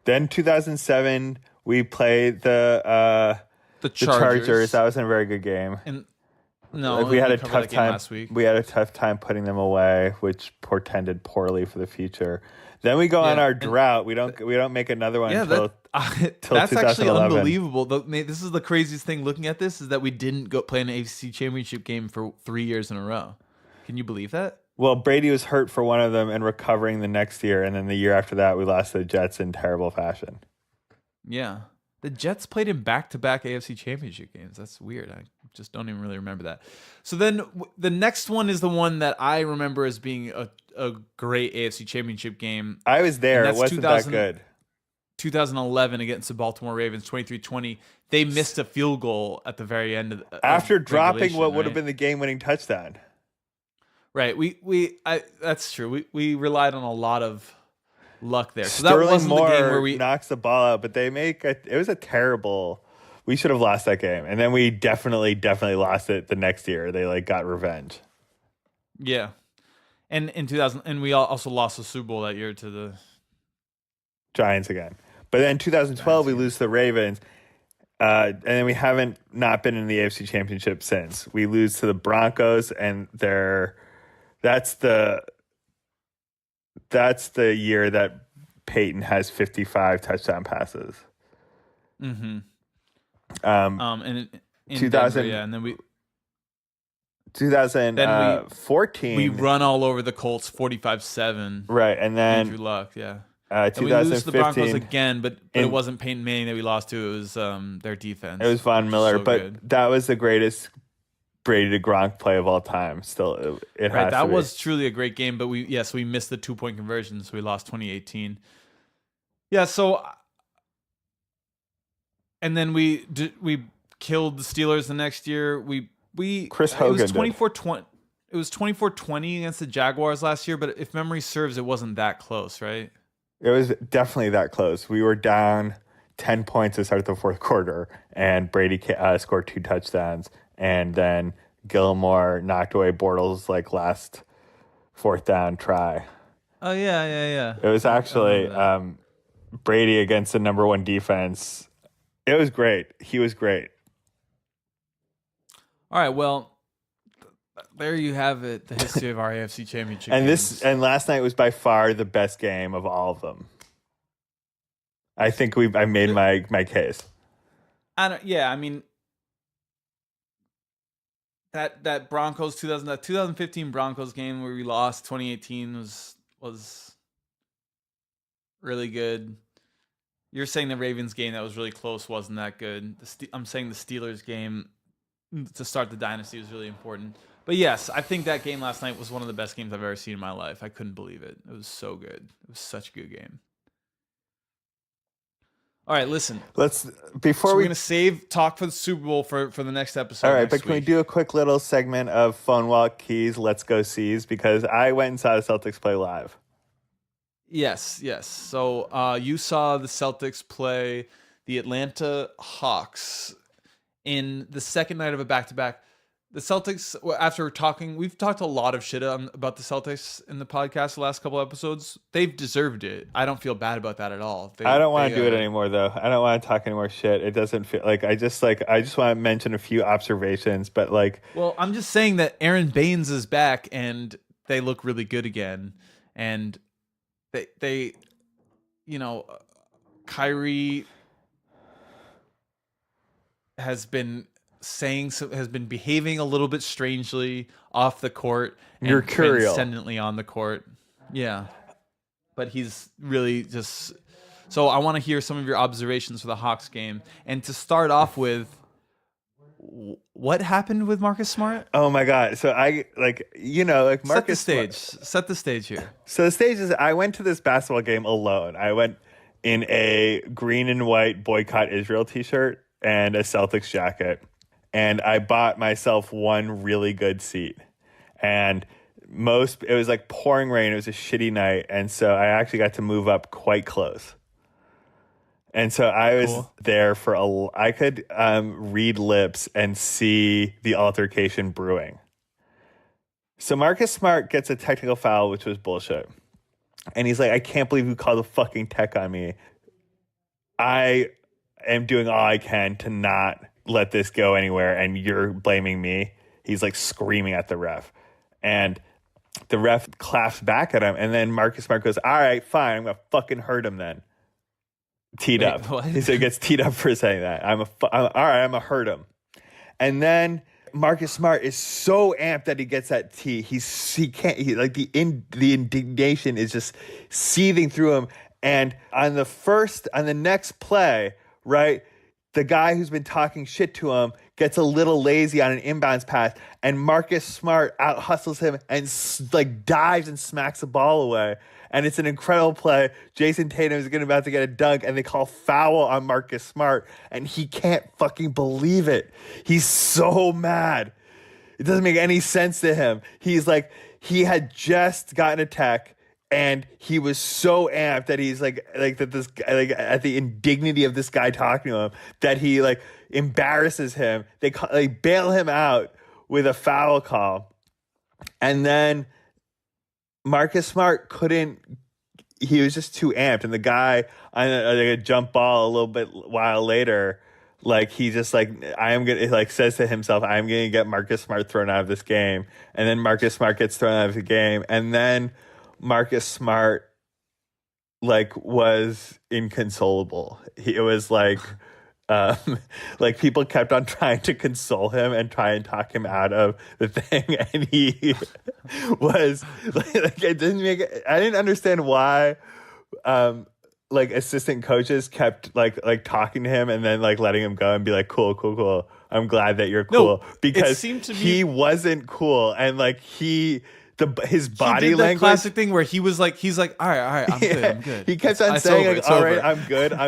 Then 2007, we played the Chargers. That wasn't a very good game. And no, like we had a covered tough that game time last week. We had a tough time putting them away, which portended poorly for the future. Then we go on our drought. We don't make another one until that's actually 2011. unbelievable. This is the craziest thing looking at this, is that we didn't go play an AFC Championship game for 3 years in a row. Can you believe that? Well, Brady was hurt for one of them and recovering the next year, and then the year after that, we lost to the Jets in terrible fashion. Yeah. The Jets played in back-to-back AFC Championship games. That's weird. I just don't even really remember that. So then the next one is the one that I remember as being a great AFC Championship game. I was there. It wasn't that good. 2011 against the Baltimore Ravens, 23-20. They missed a field goal at the very end of after dropping what would have been the game-winning touchdown. Right. That's true. We relied on a lot of luck there. So Sterling that wasn't Moore the game where we knocks the ball out, but it was a terrible. We should have lost that game, and then we definitely lost it the next year. They got revenge. Yeah, and in 2000, and we also lost the Super Bowl that year to the Giants again. But then 2012 we lose to the Ravens, and then we haven't not been in the AFC Championship since. We lose to the Broncos, and that's the year that Peyton has 55 touchdown passes. Mm-hmm. And in 2000, Denver, yeah, and then 2014 we run all over the Colts 45-7. Right, and then Andrew Luck, yeah. And we lose to the Broncos again, but it wasn't Peyton Manning that we lost to. It was their defense. It was Von Miller, but good. That was the greatest Brady to Gronk play of all time. Still, it has that to be. was truly a great game, but we missed the 2-point conversion, so we lost 2018. Yeah, so and then we killed the Steelers the next year. Chris Hogan. It was 24-20. It was 24-20 against the Jaguars last year, but if memory serves, it wasn't that close, right? It was definitely that close. We were down 10 points to start the fourth quarter, and Brady scored 2 touchdowns, and then Gilmore knocked away Bortles' last fourth down try. Oh yeah. It was actually Brady against the number 1 defense. It was great. He was great. All right, well, there you have it. The history of our AFC Championship. And last night was by far the best game of all of them. I think I made my case. I mean, that Broncos 2015 Broncos game where we lost 2018 was really good. You're saying the Ravens game that was really close wasn't that good. I'm saying the Steelers game to start the dynasty was really important. But yes, I think that game last night was one of the best games I've ever seen in my life. I couldn't believe it. It was so good. It was such a good game. All right, listen. We're gonna save talk for the Super Bowl for the next episode. All right, but can we do a quick little segment of Phone Walk Keys? Let's go C's, because I went and saw the Celtics play live. Yes. So you saw the Celtics play the Atlanta Hawks in the second night of a back-to-back. The Celtics, we've talked a lot of shit about the Celtics in the podcast the last couple episodes. They've deserved it. I don't feel bad about that at all. I don't want to do it anymore, though. I don't want to talk any more shit. It doesn't feel I just want to mention a few observations, but well, I'm just saying that Aaron Baines is back and they look really good again, and they Kyrie has been behaving a little bit strangely off the court and mercurial transcendently on the court. Yeah. but he's really just. So I want to hear some of your observations for the Hawks game, and to start off with, what happened with Marcus Smart? Oh my God. So I Marcus Set the stage here. So the stage is I went to this basketball game alone. I went in a green and white boycott Israel t-shirt and a Celtics jacket. And I bought myself one really good seat. And it was like pouring rain. It was a shitty night. And so I actually got to move up quite close. And so I was there I could read lips and see the altercation brewing. So Marcus Smart gets a technical foul, which was bullshit. And he's like, I can't believe you called a fucking tech on me. I am doing all I can to not let this go anywhere, and you're blaming me. He's like screaming at the ref. And the ref claps back at him, and then Marcus Smart goes, all right, fine, I'm going to fucking hurt him then. Teed up. What? So he gets teed up for saying that. All right, I'm going to hurt him. And then Marcus Smart is so amped that he gets that tee. The indignation is just seething through him. And on the next play, right, the guy who's been talking shit to him gets a little lazy on an inbounds pass, and Marcus Smart out hustles him and dives and smacks the ball away. And it's an incredible play. Jason Tatum is about to get a dunk, and they call foul on Marcus Smart, and he can't fucking believe it. He's so mad. It doesn't make any sense to him. He's like, he had just gotten a tech, and he was so amped that he's at the indignity of this guy talking to him, that he embarrasses him. They bail him out with a foul call, and then Marcus Smart he was just too amped. And the guy on a jump ball a little bit while later, he just says to himself, I'm going to get Marcus Smart thrown out of this game. And then Marcus Smart gets thrown out of the game. And then Marcus Smart was inconsolable. It was people kept on trying to console him and try and talk him out of the thing, and he was it didn't make it. I didn't understand why assistant coaches kept talking to him and then letting him go and be like, cool, I'm glad that you're cool. No, because it seemed to me he wasn't cool, and his body he did that language, classic thing where he's like, all right, I'm good. He kept on saying, all right, I'm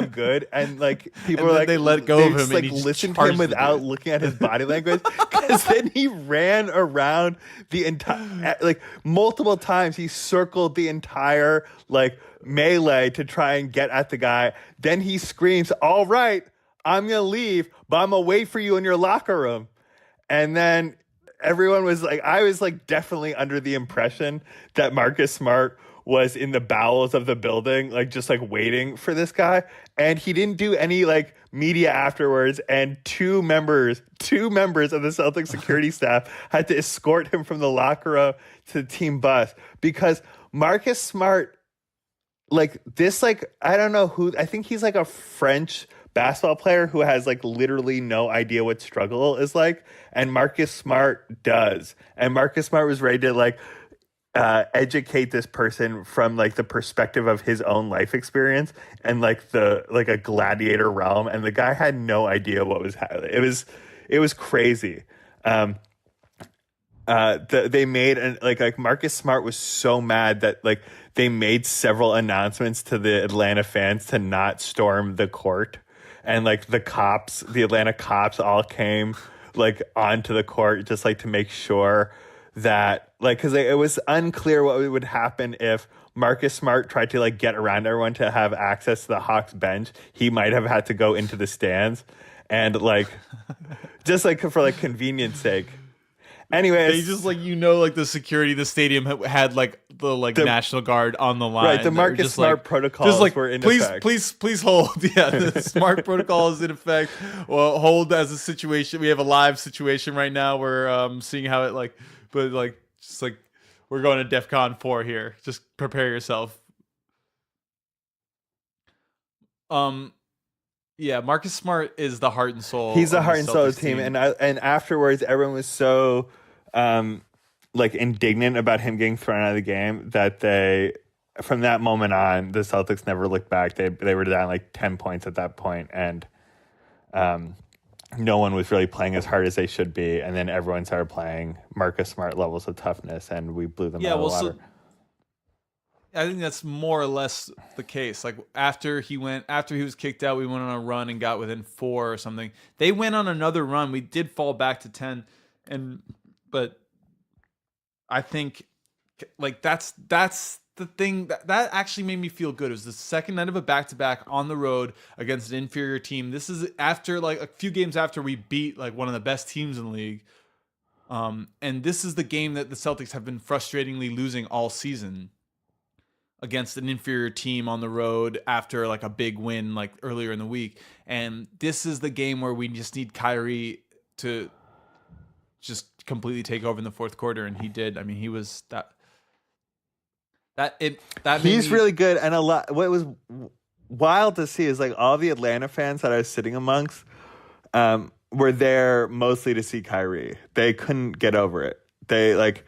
good. And people were they let go of him, and he listened to him without looking at his body language, because then he ran around the entire, multiple times. He circled the entire melee to try and get at the guy. Then he screams, all right, I'm gonna leave, but I'm gonna wait for you in your locker room. And then everyone was I was definitely under the impression that Marcus Smart was in the bowels of the building, just waiting for this guy. And he didn't do any media afterwards. And two members of the Celtics security staff had to escort him from the locker room to the team bus, because Marcus Smart, I don't know who, I think he's a French basketball player who has literally no idea what struggle is like, and Marcus Smart does. And Marcus Smart was ready to educate this person from the perspective of his own life experience and a gladiator realm, and the guy had no idea what was happening. It was crazy. They made Marcus Smart was so mad that they made several announcements to the Atlanta fans to not storm the court. And the Atlanta cops all came onto the court just to make sure that because it was unclear what would happen if Marcus Smart tried to get around everyone to have access to the Hawks bench. He might have had to go into the stands, and just for convenience sake. Anyways, they just the security of the stadium had the National Guard on the line. Right, the Marcus Smart protocols were in effect. Please hold. Yeah, the Smart protocol is in effect. Well, hold as a situation. We have a live situation right now. We're seeing how it we're going to DEFCON 4 here. Just prepare yourself. Yeah, Marcus Smart is the heart and soul. He's the heart and soul of the team. And afterwards, everyone was so indignant about him getting thrown out of the game that they from that moment on, the Celtics never looked back. They were down like 10 points at that point, and no one was really playing as hard as they should be. And then everyone started playing Marcus Smart levels of toughness, and we blew them out of the water. So I think that's more or less the case. Like after he was kicked out, we went on a run and got within 4 or something. They went on another run. We did fall back to 10, but I think like that's the thing that actually made me feel good. It was the second night of a back-to-back on the road against an inferior team. This is after like a few games after we beat like one of the best teams in the league. And this is the game that the Celtics have been frustratingly losing all season against an inferior team on the road after like a big win like earlier in the week. And this is the game where we just need Kyrie to just completely take over in the fourth quarter, and he did. I mean, he was he's really good. And a lot what was wild to see is like all the Atlanta fans that I was sitting amongst were there mostly to see Kyrie. They couldn't get over it. They like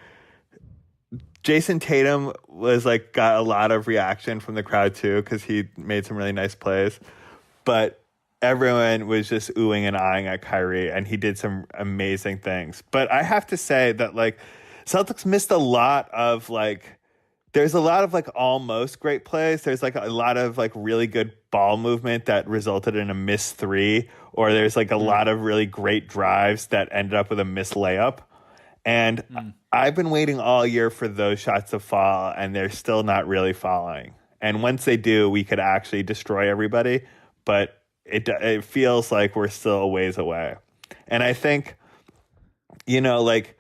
Jason Tatum was like got a lot of reaction from the crowd too, because he made some really nice plays, but everyone was just oohing and eyeing at Kyrie, and he did some amazing things. But I have to say that like Celtics missed a lot of like, there's a lot of like almost great plays. There's like a lot of like really good ball movement that resulted in a missed 3, or there's like a lot of really great drives that ended up with a missed layup. And I've been waiting all year for those shots to fall, and they're still not really falling. And once they do, we could actually destroy everybody. But it feels like we're still a ways away. And I think, you know, like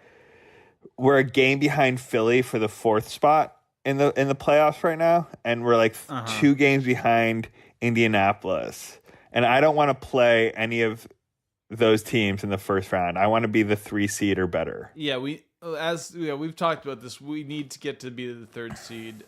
we're a game behind Philly for the 4th spot in the playoffs right now, and we're like 2 games behind Indianapolis. And I don't want to play any of those teams in the first round. I want to be the 3 seed or better. Yeah, we've talked about this. We need to get to be the 3rd seed.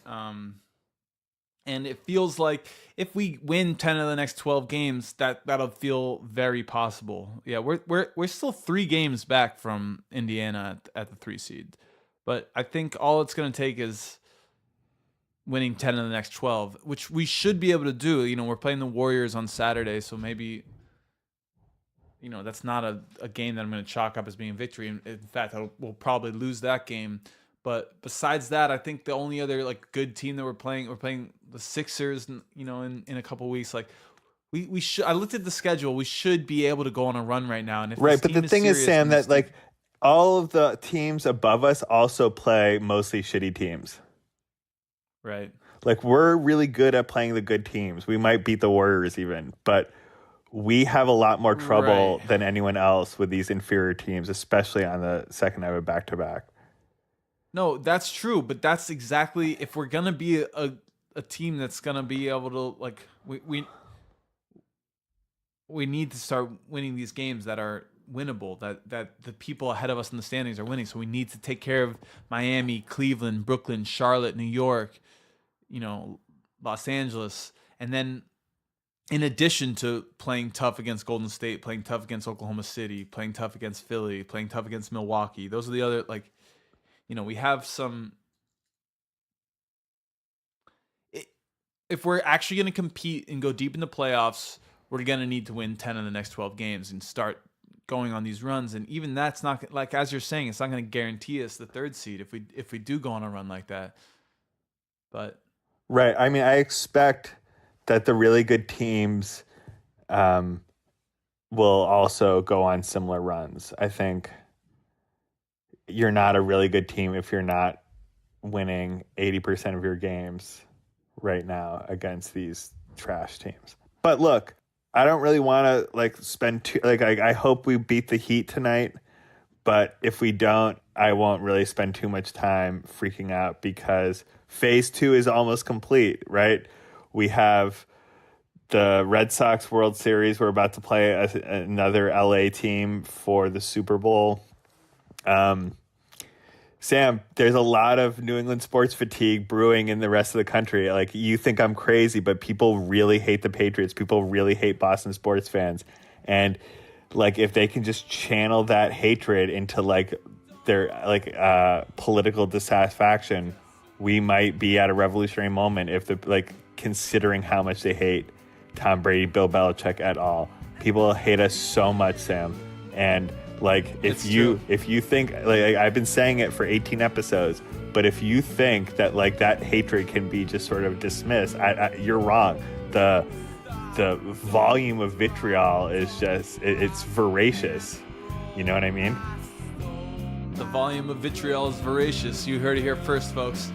And it feels like if we win 10 of the next 12 games, that'll feel very possible. Yeah, we're still 3 games back from Indiana at the 3 seed. But I think all it's going to take is winning 10 of the next 12, which we should be able to do. You know, we're playing the Warriors on Saturday, so maybe, you know, that's not a game that I'm going to chalk up as being a victory. In fact, we'll probably lose that game. But besides that, I think the only other like good team that we're playing the Sixers, you know, in a couple of weeks. Like we should. I looked at the schedule. We should be able to go on a run right now. And if right, but the thing is, Sam, that like all of the teams above us also play mostly shitty teams. Right. Like we're really good at playing the good teams. We might beat the Warriors even, but we have a lot more trouble than anyone else with these inferior teams, especially on the second night of back-to-back. No, that's true, but that's exactly, if we're gonna be a team that's gonna be able to like we need to start winning these games that are winnable, that the people ahead of us in the standings are winning. So we need to take care of Miami, Cleveland, Brooklyn, Charlotte, New York, you know, Los Angeles, and then in addition to playing tough against Golden State, playing tough against Oklahoma City, playing tough against Philly, playing tough against Milwaukee. Those are the other, like, you know, we have some. If we're actually going to compete and go deep in the playoffs, we're going to need to win 10 of the next 12 games and start going on these runs. And even that's not, like, as you're saying, it's not going to guarantee us the 3rd seed if we do go on a run like that. But right. I mean, I expect that the really good teams will also go on similar runs. I think you're not a really good team if you're not winning 80% of your games right now against these trash teams. But look, I don't really want to like spend I hope we beat the Heat tonight, but if we don't, I won't really spend too much time freaking out because phase 2 is almost complete, right? We have the Red Sox World Series. We're about to play another LA team for the Super Bowl. Sam, there's a lot of New England sports fatigue brewing in the rest of the country. Like, you think I'm crazy, but people really hate the Patriots. People really hate Boston sports fans. And, like, if they can just channel that hatred into, like, their, like, political dissatisfaction, we might be at a revolutionary moment if considering how much they hate Tom Brady, Bill Belichick at all. People hate us so much, Sam. And if you think, I've been saying it for 18 episodes, but if you think that that hatred can be just sort of dismissed, you're wrong. The volume of vitriol is just, it's voracious. You know what I mean? The volume of vitriol is voracious. You heard it here first, folks.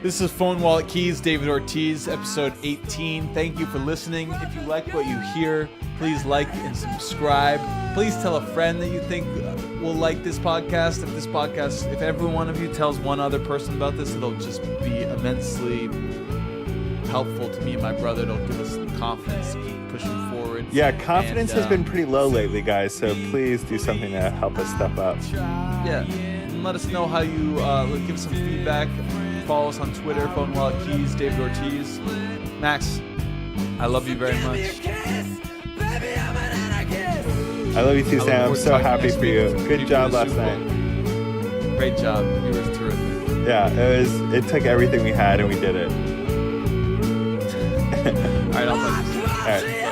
This is Phone Wallet Keys, David Ortiz, episode 18. Thank you for listening. If you like what you hear, please like and subscribe. Please tell a friend that you think will like this podcast. If every one of you tells one other person about this, it'll just be immensely helpful to me and my brother. It'll give us confidence to keep pushing forward. Yeah, confidence has been pretty low lately, guys, so please do something to help us step up. Yeah, and let us know how you give some feedback. Follow us on Twitter, Phone Wallet Keys, David Ortiz. Max, I love you very much. I love you too, Sam. I'm so happy for you. Good job last night. Great job. You were terrific. Yeah, it took everything we had and we did it. All right, I'll talk to you soon. All right.